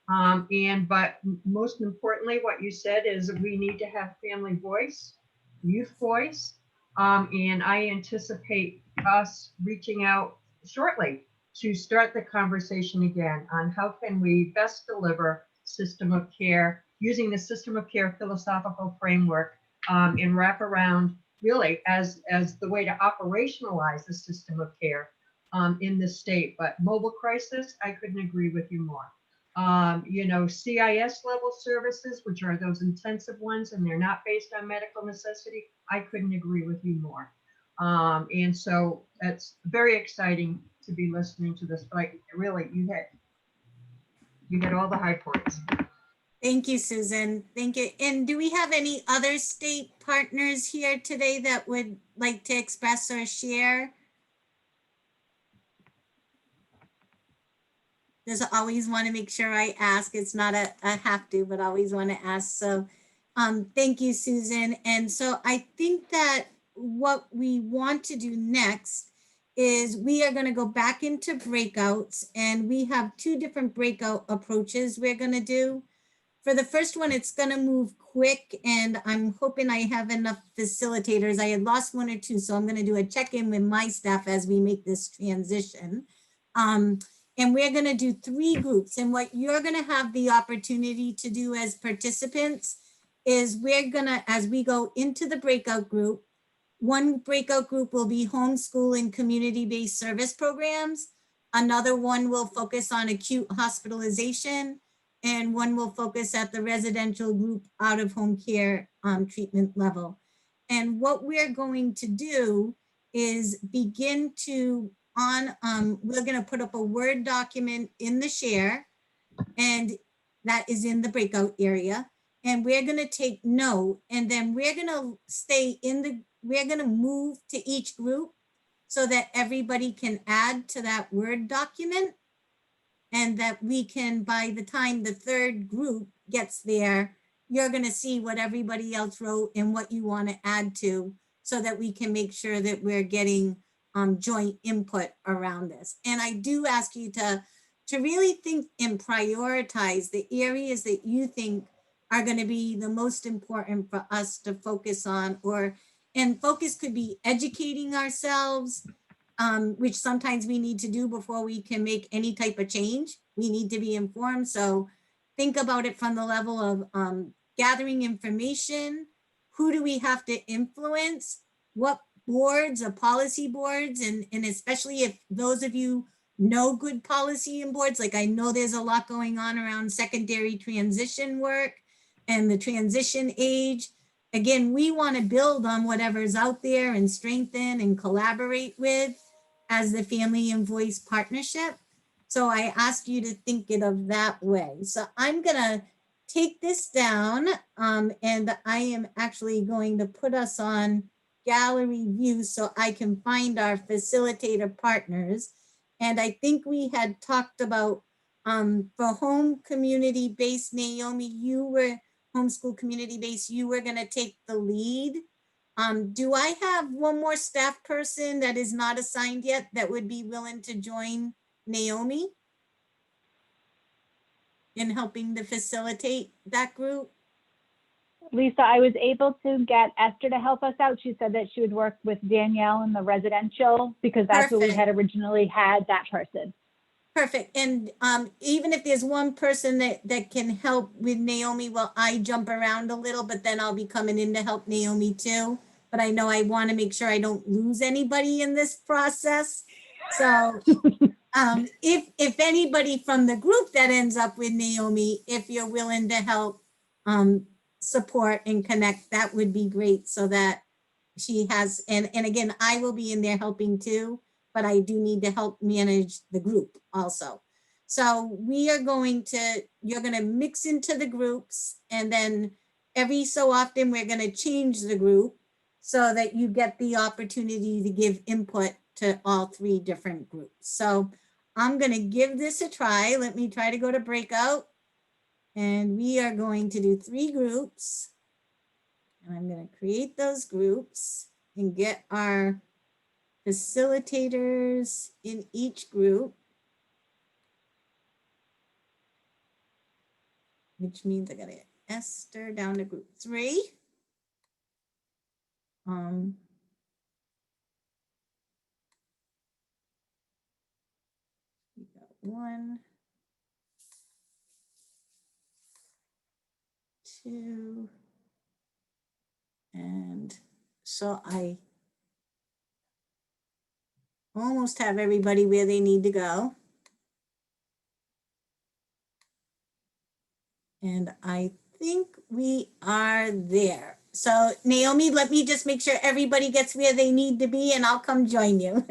But most importantly, what you said is we need to have family voice, youth voice. And I anticipate us reaching out shortly to start the conversation again on how can we best deliver system of care using the system of care philosophical framework, and wrap around really as the way to operationalize the system of care in the state. But mobile crisis, I couldn't agree with you more. CIS level services, which are those intensive ones, and they're not based on medical necessity, I couldn't agree with you more. And so that's very exciting to be listening to this, but really, you hit all the high points. Thank you, Susan. Thank you. And do we have any other state partners here today that would like to express or share? Just always want to make sure I ask. It's not a have to, but always want to ask. So thank you, Susan. And so I think that what we want to do next is we are going to go back into breakouts, and we have two different breakout approaches we're going to do. For the first one, it's going to move quick, and I'm hoping I have enough facilitators. I had lost one or two, so I'm going to do a check-in with my staff as we make this transition. And we're going to do 3 groups. And what you're going to have the opportunity to do as participants is we're going to, as we go into the breakout group, one breakout group will be homeschool and community-based service programs. Another one will focus on acute hospitalization, and one will focus at the residential group out-of-home care treatment level. And what we're going to do is begin to we're going to put up a Word document in the share, and that is in the breakout area. And we're going to take note, and then we're going to we're going to move to each group so that everybody can add to that Word document, and that we can, by the time the third group gets there, you're going to see what everybody else wrote and what you want to add to, so that we can make sure that we're getting joint input around this. And I do ask you to really think and prioritize the areas that you think are going to be the most important for us to focus on, and focus could be educating ourselves, which sometimes we need to do before we can make any type of change. We need to be informed. So think about it from the level of gathering information. Who do we have to influence? What boards or policy boards, and especially if those of you know good policy and boards, like I know there's a lot going on around secondary transition work and the transition age. Again, we want to build on whatever's out there and strengthen and collaborate with as the Family and Voice Partnership. So I ask you to think it of that way. So I'm gonna take this down, and I am actually going to put us on gallery view so I can find our facilitator partners. And I think we had talked about for home community-based, Naomi, you were homeschool community-based, you were gonna take the lead. Do I have one more staff person that is not assigned yet that would be willing to join Naomi in helping to facilitate that group? Lisa, I was able to get Esther to help us out. She said that she would work with Danielle in the residential, because that's what we had originally had that person. Perfect. And even if there's one person that can help with Naomi, well, I jump around a little, but then I'll be coming in to help Naomi too. But I know I want to make sure I don't lose anybody in this process. So if anybody from the group that ends up with Naomi, if you're willing to help support and connect, that would be great, so that she has, and again, I will be in there helping too, but I do need to help manage the group also. So we are going to, you're going to mix into the groups, and then every so often we're going to change the group so that you get the opportunity to give input to all 3 different groups. So I'm going to give this a try. Let me try to go to breakout. And we are going to do 3 groups. And I'm going to create those groups and get our facilitators in each group, which means I got to get Esther down to group 3. We got 1, 2, and so I almost have everybody where they need to go. And I think we are there. So Naomi, let me just make sure everybody gets where they need to be, and I'll come join you.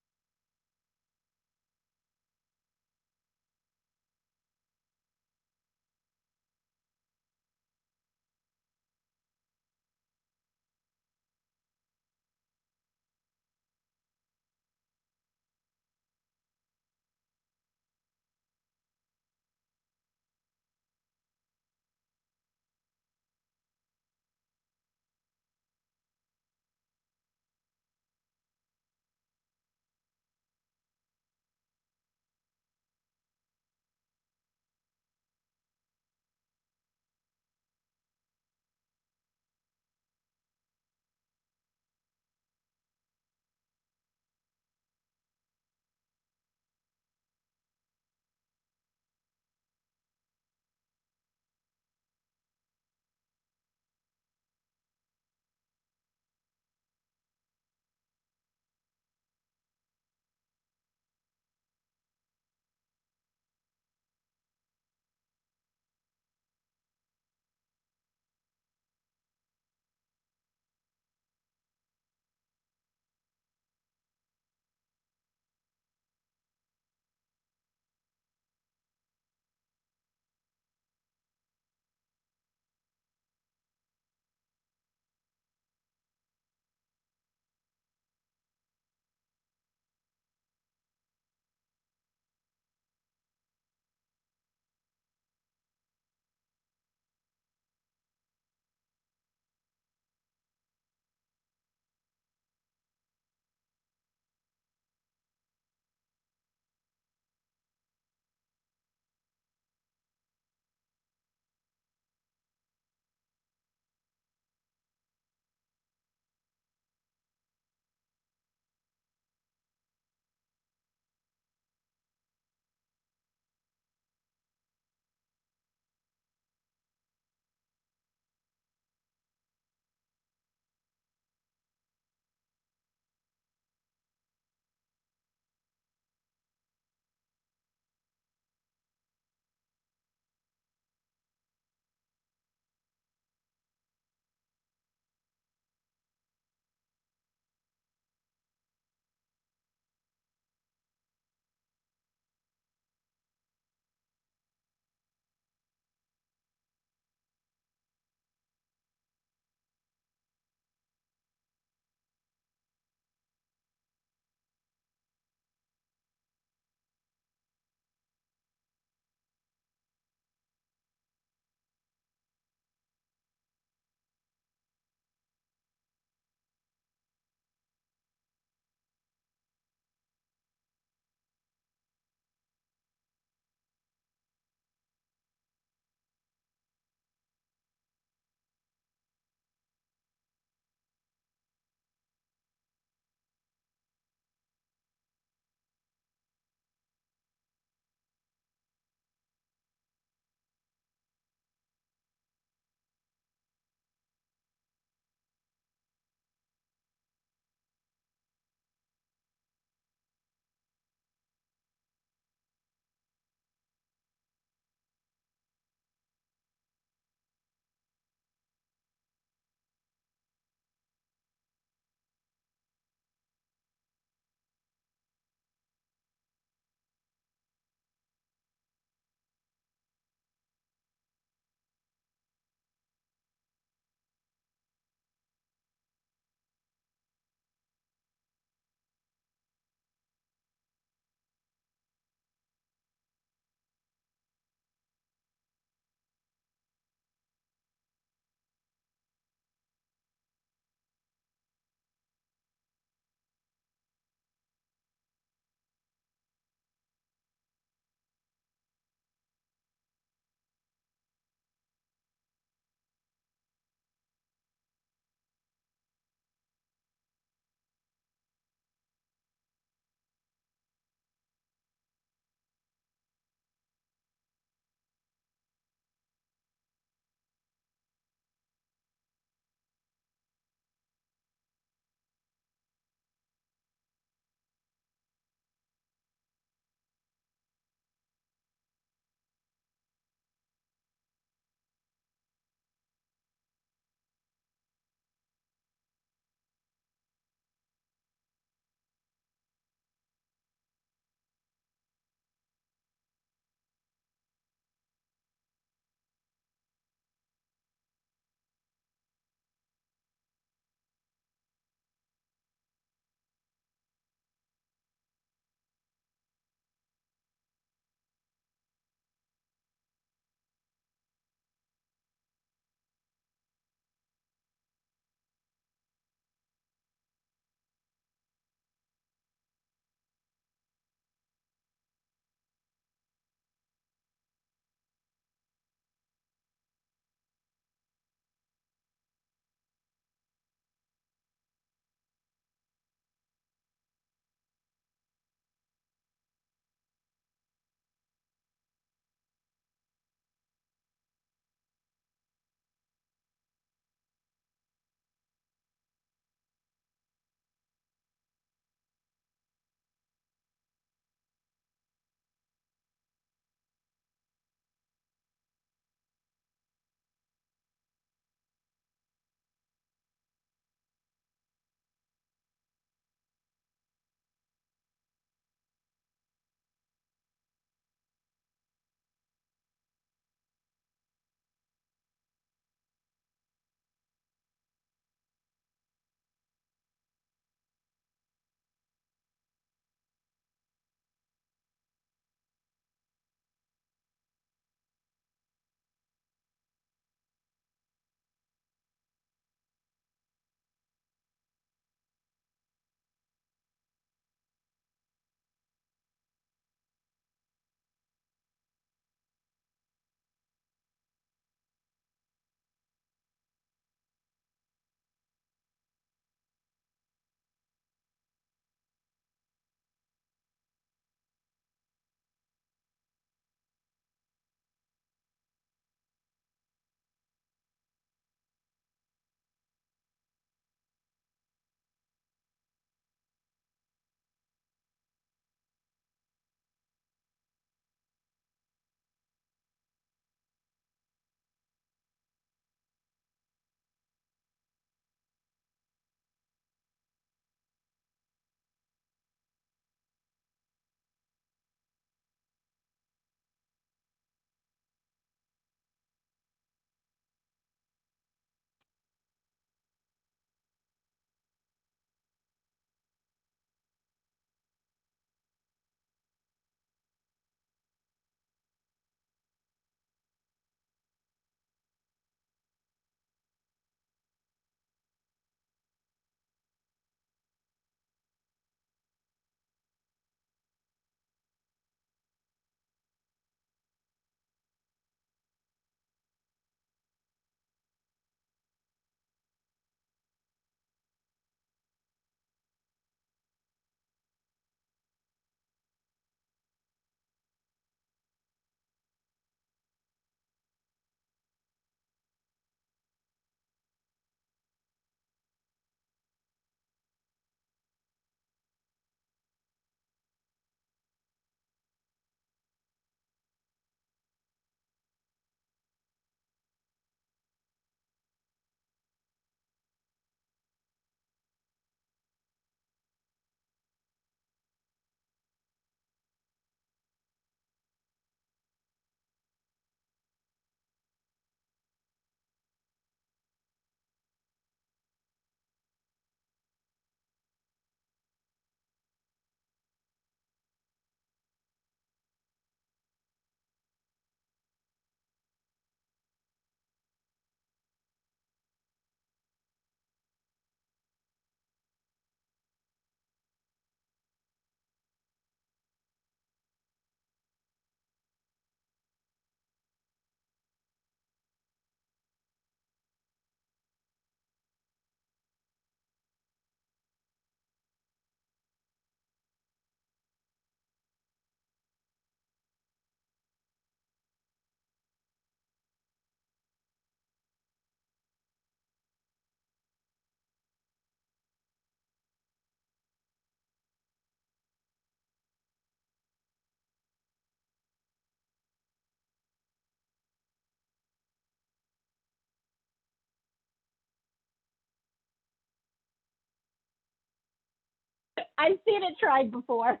I've seen it tried before.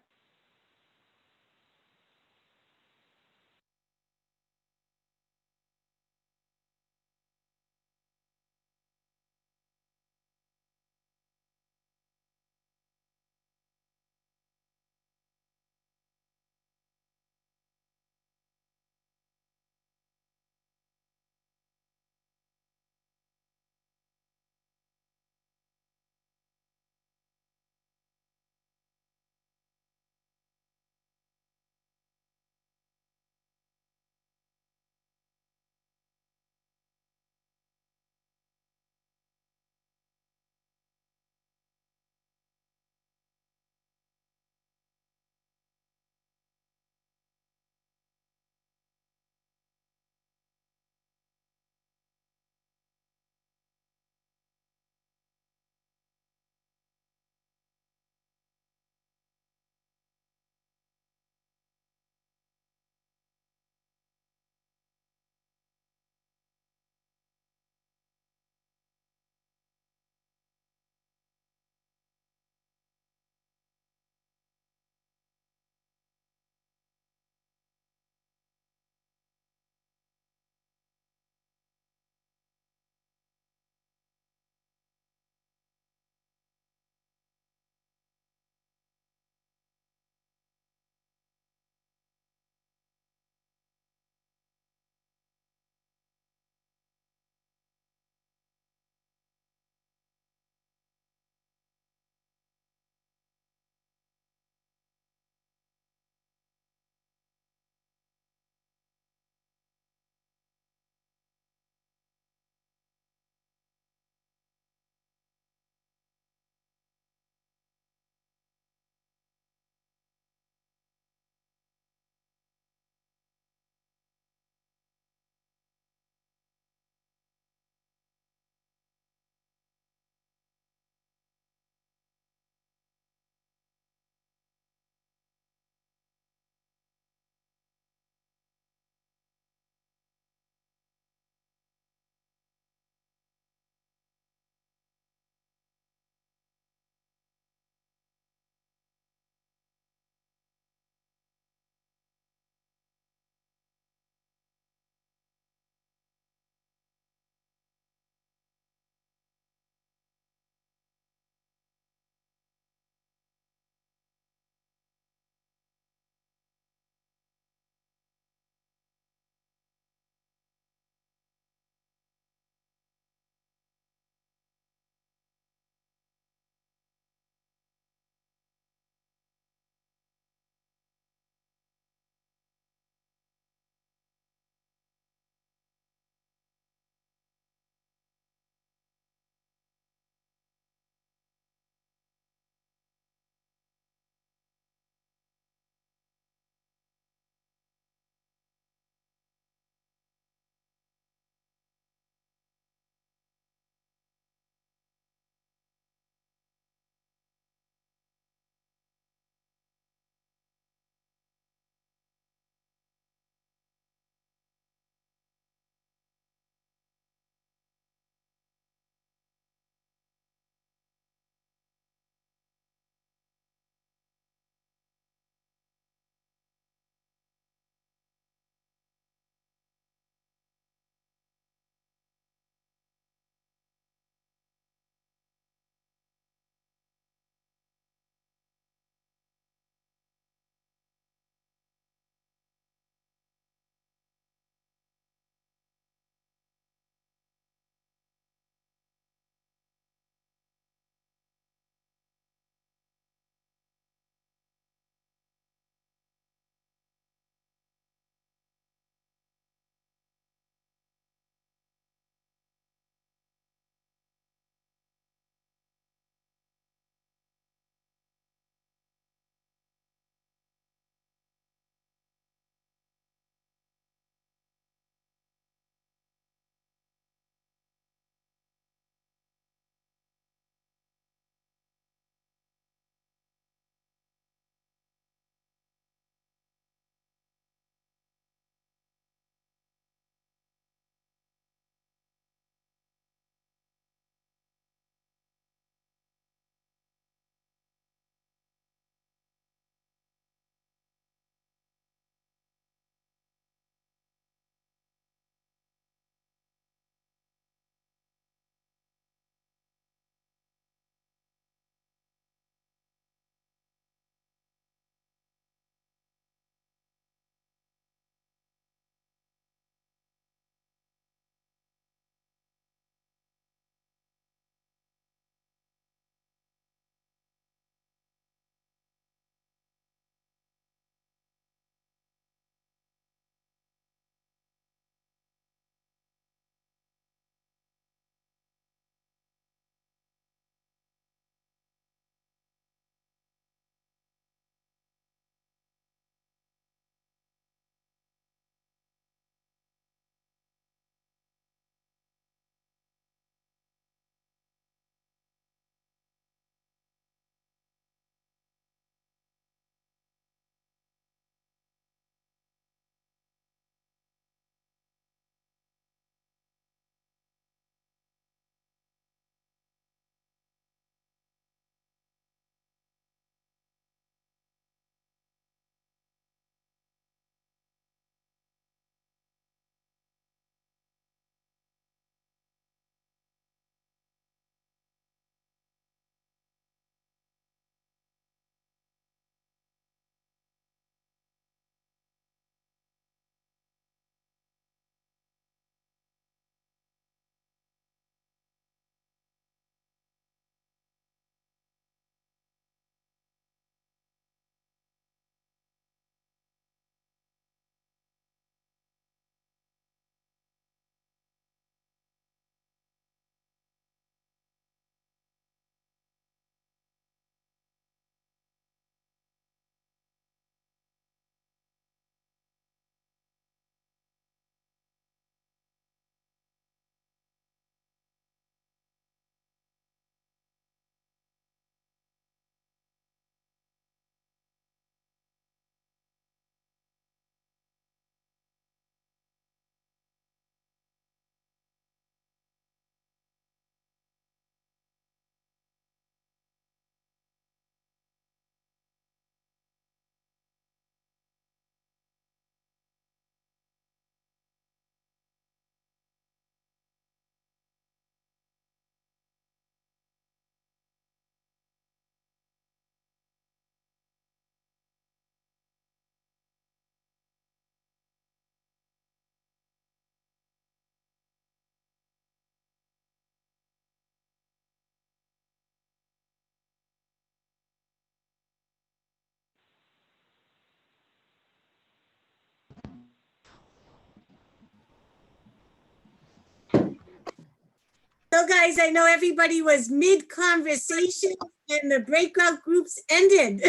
Well, guys, I know everybody was mid-conversation and the breakout groups ended.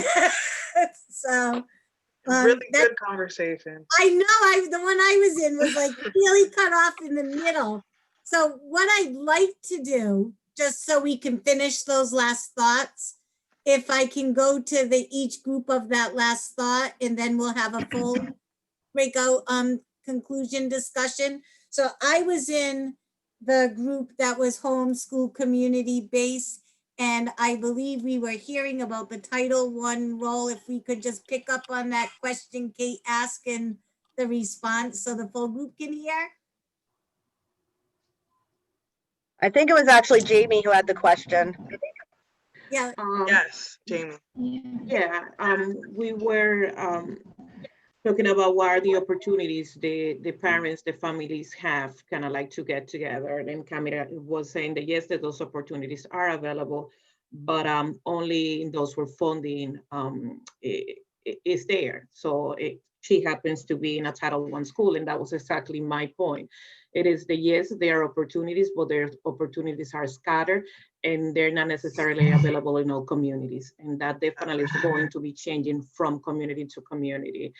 So. Really that- good conversation. I know, the one I was in was like really cut off in the middle. So what I'd like to do, just so we can finish those last thoughts, if I can go to each group of that last thought, and then we'll have a full breakout conclusion discussion. So I was in the group that was homeschool community based, and I believe we were hearing about the Title I role. If we could just pick up on that question Kate asked and the response so the full group can hear. I think it was actually Jamie who had the question. Yeah, Yes, Jamie. Yeah, we were talking about what are the opportunities the parents, the families have kind of like to get together. And Camila was saying that yes, that those opportunities are available, but only in those where funding is there. So she happens to be in a Title I school, and that was exactly my point. It is the yes, there are opportunities, but their opportunities are scattered and they're not necessarily available in all communities. And that definitely is going to be changing from community to community.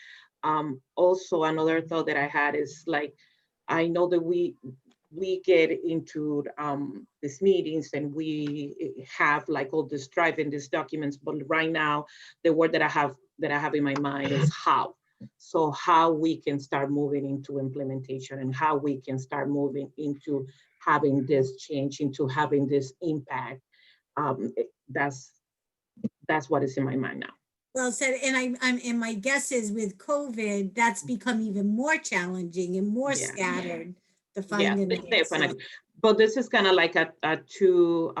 Also, another thought that I had is like, I know that we get into these meetings and we have like all this drive in these documents, but right now the word that I have in my mind is how. So how we can start moving into implementation and how we can start moving into having this change, into having this impact. That's what is in my mind now. well said. And and my guess is with COVID, that's become even more challenging and more Yeah. scattered to Yeah, find an answer. definitely. But this is kind of like a two,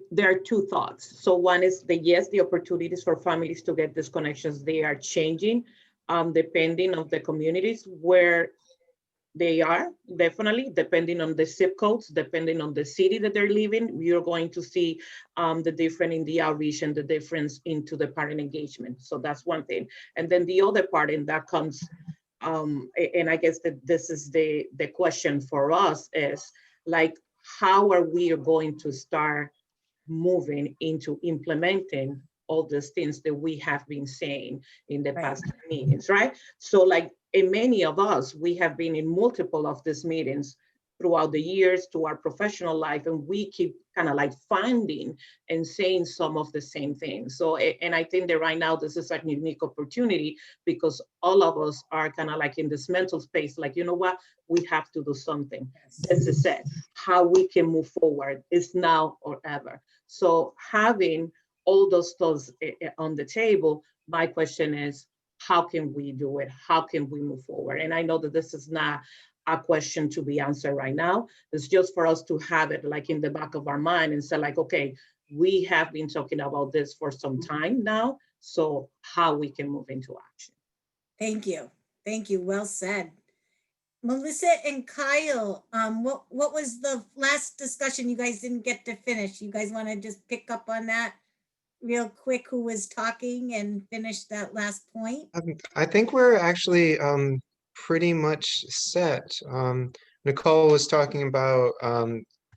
there are two thoughts. So one is yes, the opportunities for families to get these connections, they are changing depending on the communities where they are, definitely, depending on the zip codes, depending on the city that they're living, you're going to see the difference in the outreach and the difference into the parent engagement. So that's one thing. And then the other part, and that comes, and I guess that this is the question for us is like, how are we going to start moving into implementing all these things that we have been saying in the past meetings, right? So like, in many of us, we have been in multiple of these meetings throughout the years to our professional life, and we keep kind of like finding and saying some of the same things. So, and I think that right now this is a unique opportunity because all of us are kind of like in this mental space, like, you know what, we have to do something. This is it. How we can move forward is now or ever. So having all those thoughts on the table, my question is, how can we do it? How can we move forward? And I know that this is not a question to be answered right now. It's just for us to have it like in the back of our mind and say like, okay, we have been talking about this for some time now. So how we can move into action. Thank you. Thank you. Well said. Melissa and Kyle, what was the last discussion you guys didn't get to finish? You guys want to just pick up on that real quick, who was talking, and finish that last point? I think we're actually pretty much set. Nicole was talking about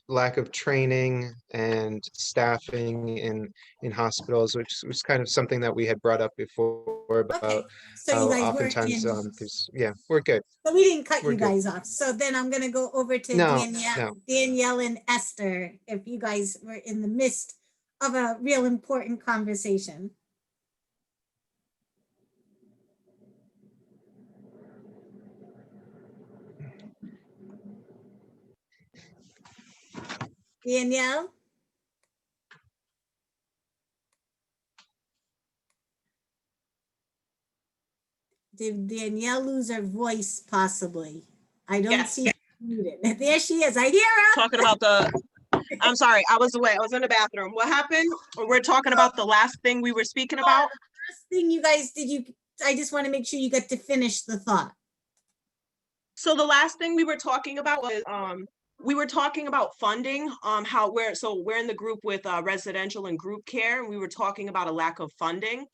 lack of training and staffing in hospitals, which was kind of something that we had brought up before about Okay, so how you guys oftentimes weren't in. yeah, we're good. So we didn't cut We're you good. guys off. So then I'm gonna go over to No, Danielle and Esther, if you guys were in the midst of a real important conversation. Danielle? Did Danielle lose her voice possibly? I don't Yes. see her muted. There she is. I hear her. Talking about I'm sorry, I was away. I was in the bathroom. What happened? We're talking about the last thing we were speaking about. First thing you guys I just want to make sure you get to finish the thought. So the last thing we were talking about was, we were talking about funding, how we're in the group with residential and group care, and we were talking about a lack of funding.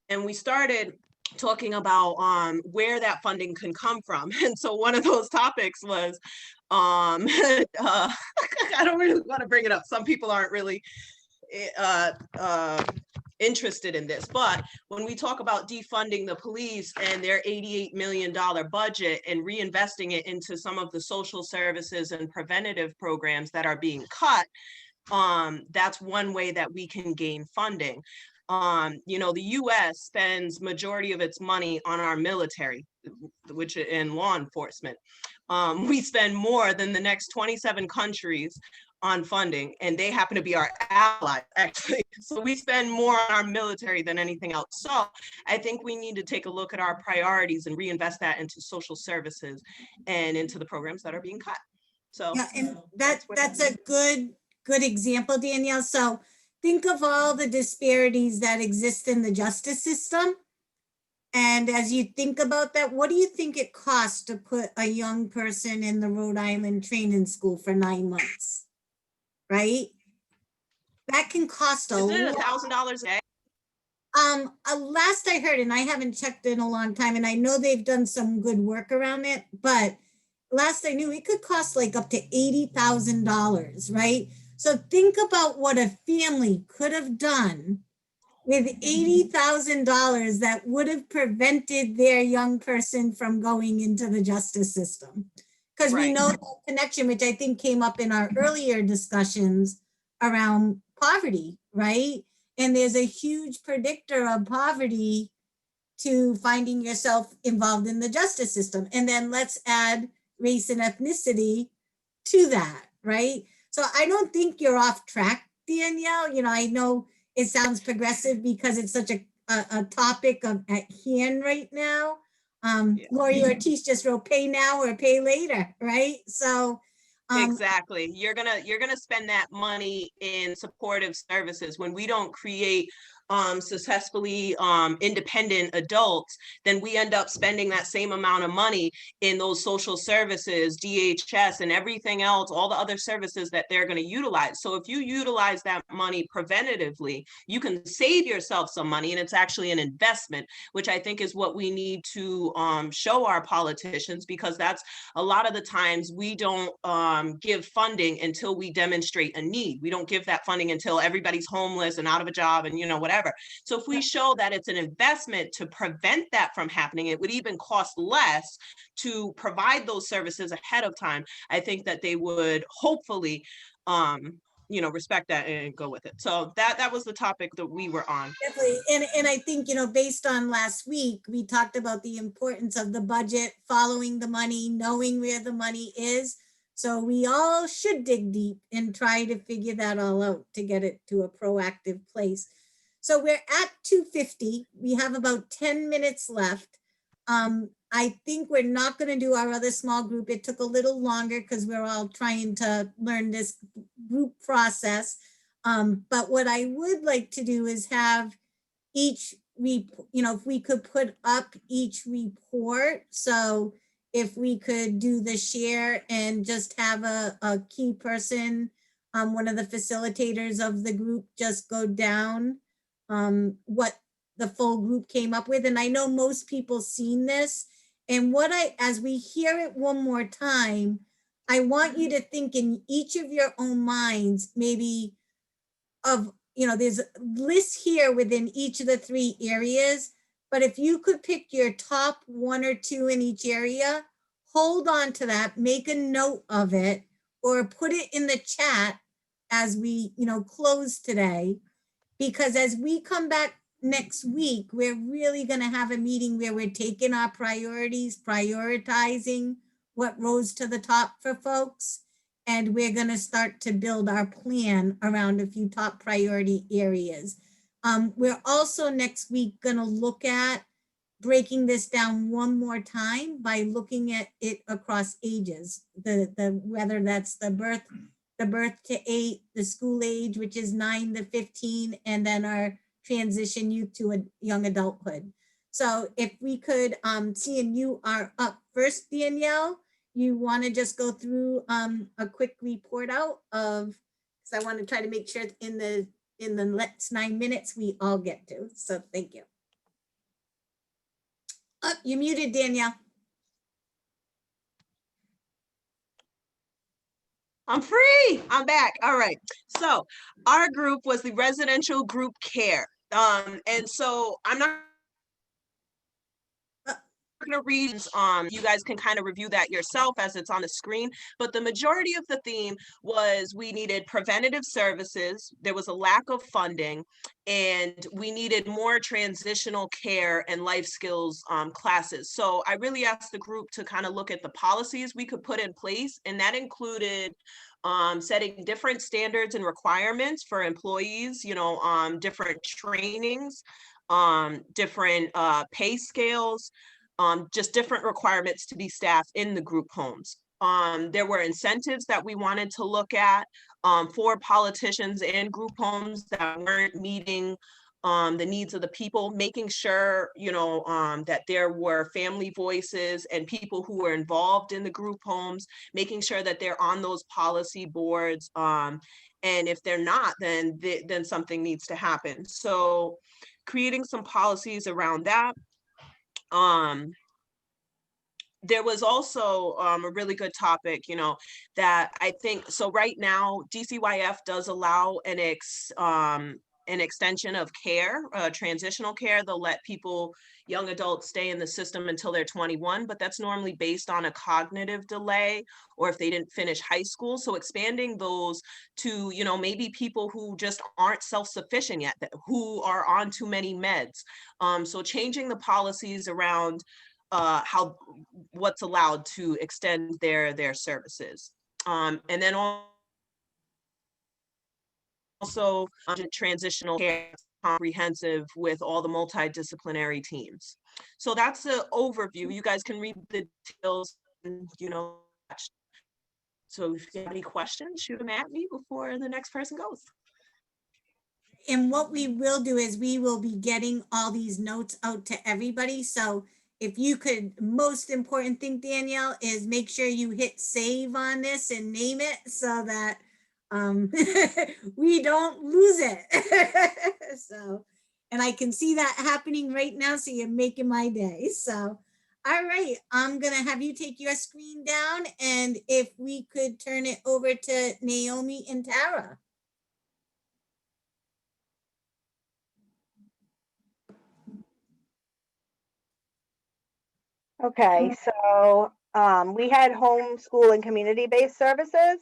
And we started talking about where that funding can come from. And so one of those topics was I don't really want to bring it up. Some people aren't really interested in this, but when we talk about defunding the police and their $88 million budget and reinvesting it into some of the social services and preventative programs that are being cut, that's one way that we can gain funding. You know, the US spends majority of its money on our military, which in law enforcement. We spend more than the next 27 countries on funding, and they happen to be our allies, actually. So we spend more on our military than anything else. So I think we need to take a look at our priorities and reinvest that into social services and into the programs that are being cut. So Yeah, and that's a good example, Danielle. So think of all the disparities that exist in the justice system. And as you think about that, what do you think it costs to put a young person in the Rhode Island training school for 9 months? Right? That can cost a isn't it lot. $1,000 a day? Last I heard, and I haven't checked in a long time, and I know they've done some good work around it, but last I knew, it could cost like up to $80,000, right? So think about what a family could have done with $80,000 that would have prevented their young person from going into the justice system. Because we Right. know that connection, which I think came up in our earlier discussions around poverty, right? And there's a huge predictor of poverty to finding yourself involved in the justice system. And then let's add race and ethnicity to that, right? So I don't think you're off track, Danielle. You know, I know it sounds progressive because it's such a topic at hand right now. Lori Ortiz just wrote pay now or pay later, right? So exactly. You're gonna spend that money in supportive services when we don't create successfully independent adults, then we end up spending that same amount of money in those social services, DHS, and everything else, all the other services that they're going to utilize. So if you utilize that money preventatively, you can save yourself some money, and it's actually an investment, which I think is what we need to show our politicians, because that's a lot of the times we don't give funding until we demonstrate a need. We don't give that funding until everybody's homeless and out of a job and, you know, whatever. So if we show that it's an investment to prevent that from happening, it would even cost less to provide those services ahead of time. I think that they would hopefully, you know, respect that and go with it. So that was the topic that we were on. definitely. And I think, you know, based on last week, we talked about the importance of the budget, following the money, knowing where the money is. So we all should dig deep and try to figure that all out to get it to a proactive place. So we're at 2:50. We have about 10 minutes left. I think we're not going to do our other small group. It took a little longer because we're all trying to learn this group process. But what I would like to do is have each, you know, if we could put up each report. So if we could do the share and just have a key person, one of the facilitators of the group, just go down what the full group came up with. And I know most people seen this. And as we hear it one more time, I want you to think in each of your own minds, maybe of, you know, there's lists here within each of the 3 areas, but if you could pick your top 1 or 2 in each area, hold on to that, make a note of it, or put it in the chat as we, you know, close today. Because as we come back next week, we're really going to have a meeting where we're taking our priorities, prioritizing what rose to the top for folks. And we're going to start to build our plan around a few top priority areas. We're also next week going to look at breaking this down one more time by looking at it across ages, whether that's the birth to 8, the school age, which is 9 to 15, and then our transition youth to a young adulthood. So if we could, seeing you are up first, Danielle, you want to just go through a quick report out of, because I want to try to make sure in the next 9 minutes we all get to. So thank you. Oh, you muted, Danielle. I'm free. I'm back. All right. So our group was the residential group care. And so I'm not going to read, you guys can kind of review that yourself as it's on the screen, but the majority of the theme was we needed preventative services, there was a lack of funding, and we needed more transitional care and life skills classes. So I really asked the group to kind of look at the policies we could put in place, and that included setting different standards and requirements for employees, different trainings, different pay scales, just different requirements to be staffed in the group homes. There were incentives that we wanted to look at for politicians and group homes that weren't meeting the needs of the people, making sure, that there were family voices and people who were involved in the group homes, making sure that they're on those policy boards. And if they're not, then something needs to happen. So creating some policies around that. There was also a really good topic, that I think, so right now, DCYF does allow an extension of care, transitional care. They'll let people, young adults, stay in the system until they're 21, but that's normally based on a cognitive delay or if they didn't finish high school. So expanding those to, maybe people who just aren't self-sufficient yet, who are on too many meds. So changing the policies around what's allowed to extend their services. And then also transitional care, comprehensive with all the multidisciplinary teams. So that's the overview. You guys can read the details, so if you have any questions, shoot them at me before the next person goes. And what we will do is we will be getting all these notes out to everybody. So if you could, most important thing, Danielle, is make sure you hit save on this and name it so that we don't lose it. So, and I can see that happening right now. So you're making my day. So, all right, I'm going to have you take your screen down. And if we could turn it over to Naomi and Tara. Okay, so we had homeschool and community-based services.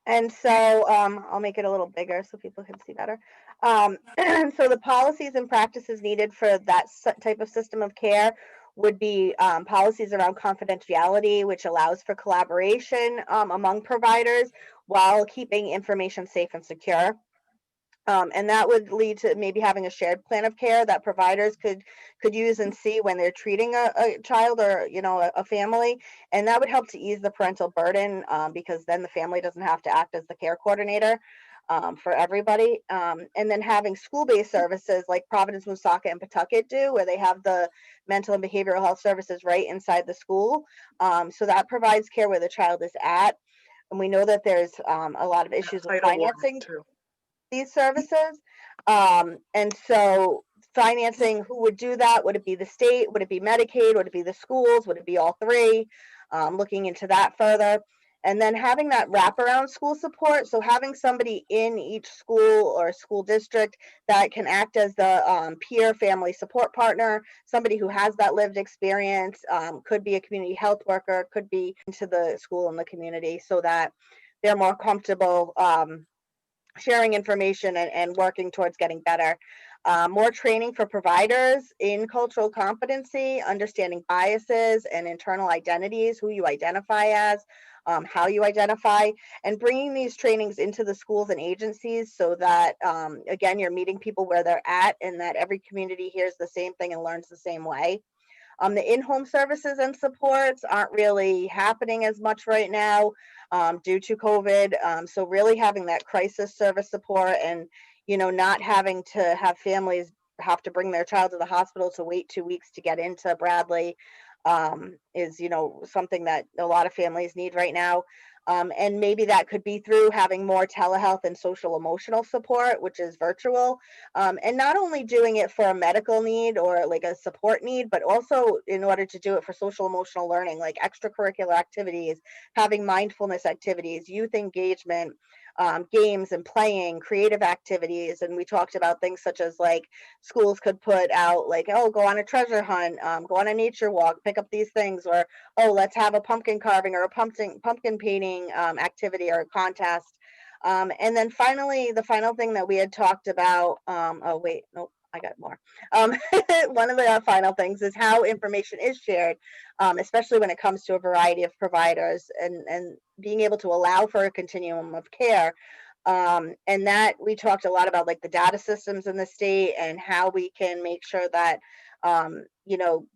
And so I'll make it a little bigger so people can see better. So the policies and practices needed for that type of system of care would be policies around confidentiality, which allows for collaboration among providers while keeping information safe and secure. And that would lead to maybe having a shared plan of care that providers could use and see when they're treating a child or a family, and that would help to ease the parental burden because then the family doesn't have to act as the care coordinator for everybody. And then having school-based services like Providence, Woonsocket, and Pawtucket do, where they have the mental and behavioral health services right inside the school. So that provides care where the child is at. And we know that there's a lot of issues with financing these services. And so financing, who would do that? Would it be the state? Would it be Medicaid? Would it be the schools? Would it be all three? Looking into that further. And then having that wraparound school support. So having somebody in each school or school district that can act as the peer family support partner, somebody who has that lived experience, could be a community health worker, could be into the school and the community so that they're more comfortable sharing information and working towards getting better. More training for providers in cultural competency, understanding biases and internal identities, who you identify as, how you identify, and bringing these trainings into the schools and agencies so that, again, you're meeting people where they're at and that every community hears the same thing and learns the same way. The in-home services and supports aren't really happening as much right now due to COVID. So really having that crisis service support and, not having to have families have to bring their child to the hospital to wait 2 weeks to get into Bradley is, something that a lot of families need right now. And maybe that could be through having more telehealth and social emotional support, which is virtual. And not only doing it for a medical need or like a support need, but also in order to do it for social emotional learning, like extracurricular activities, having mindfulness activities, youth engagement, games and playing, creative activities. And we talked about things such as like schools could put out like, oh, go on a treasure hunt, go on a nature walk, pick up these things, or, oh, let's have a pumpkin carving or a pumpkin painting activity or a contest. And then finally, the final thing that we had talked about, oh, wait, nope, I got more. One of the final things is how information is shared, especially when it comes to a variety of providers, and being able to allow for a continuum of care. And that we talked a lot about like the data systems in the state and how we can make sure that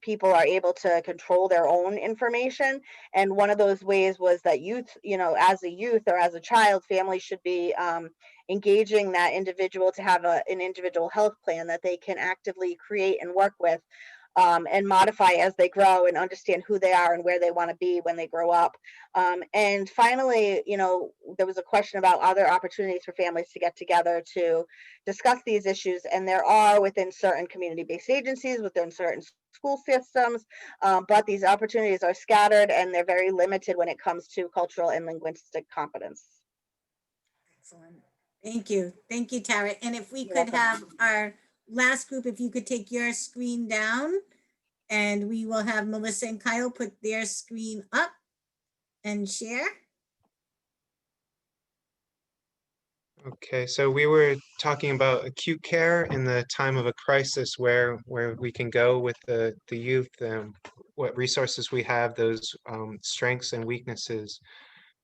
people are able to control their own information. And one of those ways was that youth, as a youth or as a child, families should be engaging that individual to have an individual health plan that they can actively create and work with, and modify as they grow and understand who they are and where they want to be when they grow up. And finally, there was a question about other opportunities for families to get together to discuss these issues. And there are within certain community-based agencies, within certain school systems, but these opportunities are scattered and they're very limited when it comes to cultural and linguistic competence. Excellent. Thank you. Thank you, Tara. And if we You're could welcome. have our last group, if you could take your screen down, and we will have Melissa and Kyle put their screen up and share. Okay, so we were talking about acute care in the time of a crisis, where we can go with the youth, and what resources we have, those strengths and weaknesses.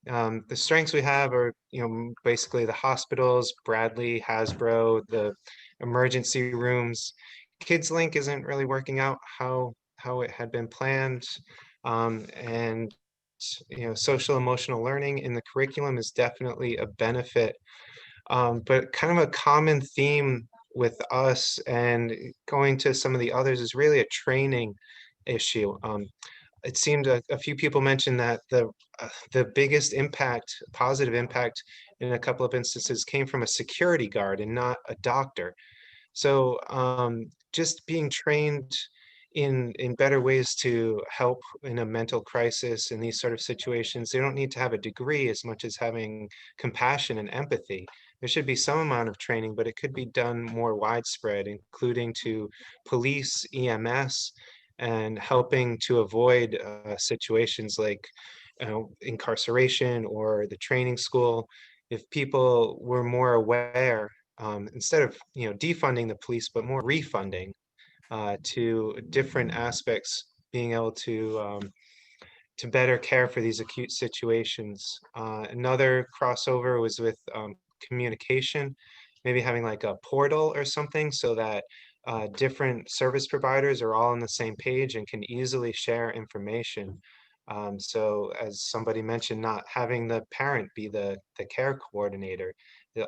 The strengths we have are, basically the hospitals, Bradley, Hasbro, the emergency rooms. KidsLink isn't really working out how it had been planned, and social emotional learning in the curriculum is definitely a benefit. But kind of a common theme with us and going to some of the others is really a training issue. It seemed a few people mentioned that the biggest impact, positive impact in a couple of instances came from a security guard and not a doctor. So just being trained in better ways to help in a mental crisis in these sort of situations, they don't need to have a degree as much as having compassion and empathy. There should be some amount of training, but it could be done more widespread, including to police, EMS, and helping to avoid situations like incarceration or the training school. If people were more aware, instead of defunding the police, but more refunding to different aspects, being able to better care for these acute situations. Another crossover was with communication, maybe having like a portal or something so that different service providers are all on the same page and can easily share information. So as somebody mentioned, not having the parent be the care coordinator,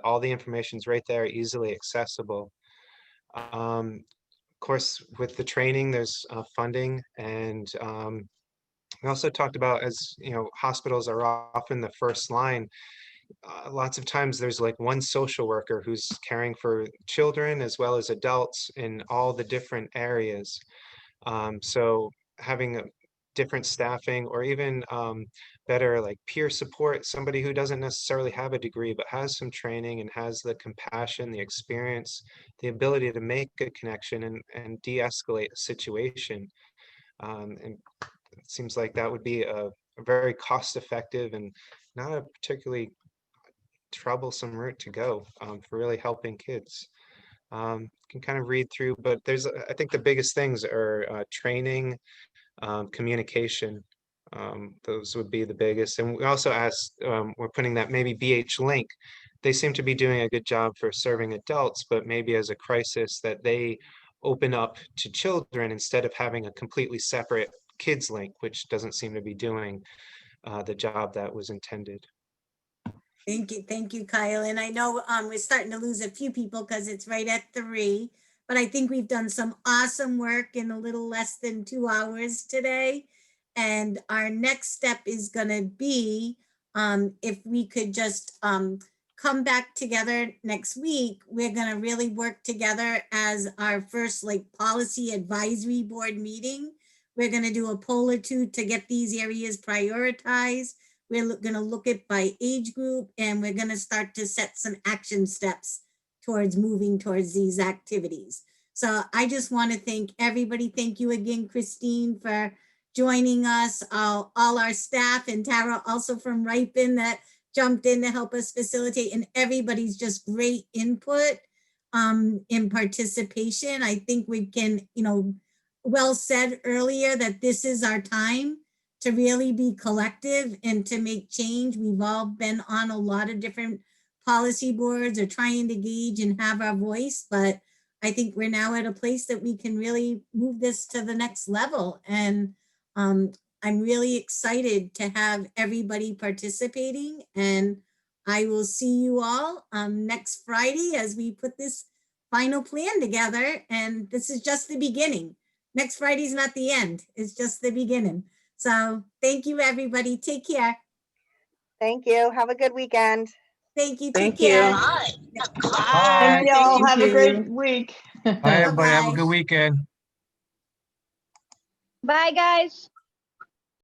all the information's right there, easily accessible. Of course, with the training, there's funding, and we also talked about, as hospitals are often the first line. Lots of times there's like one social worker who's caring for children as well as adults in all the different areas. So having a different staffing, or even better like peer support, somebody who doesn't necessarily have a degree but has some training and has the compassion, the experience, the ability to make a connection and de-escalate a situation. And it seems like that would be a very cost-effective and not a particularly troublesome route to go for really helping kids. Can kind of read through, but I think the biggest things are training, communication. Those would be the biggest. And we also asked, we're putting that maybe BH Link. They seem to be doing a good job for serving adults, but maybe as a crisis that they open up to children instead of having a completely separate Kids Link, which doesn't seem to be doing the job that was intended. Thank you, Kyle. And I know we're starting to lose a few people because it's right at 3, but I think we've done some awesome work in a little less than 2 hours today. And our next step is going to be if we could just come back together next week, we're gonna really work together as our first like policy advisory board meeting. We're gonna do a poll or two to get these areas prioritized. We're gonna look at by age group, and we're gonna start to set some action steps towards moving towards these activities. So I just want to thank everybody. Thank you again, Christine, for joining us, all our staff, and Tara also from Ripon that jumped in to help us facilitate, and everybody's just great input in participation. I think we can, well said earlier that this is our time to really be collective and to make change. We've all been on a lot of different policy boards or trying to gauge and have our voice, but I think we're now at a place that we can really move this to the next level. And I'm really excited to have everybody participating, and I will see you all next Friday as we put this final plan together. And this is just the beginning. Next Friday's not the end, it's just the beginning. So thank you, everybody. Take care. Thank you. Have a good weekend. Thank you. Thank Take care. you. Bye. Thank y'all. Thank Have a you. great week. Bye, everybody. Have a Bye-bye. good weekend. Bye, guys.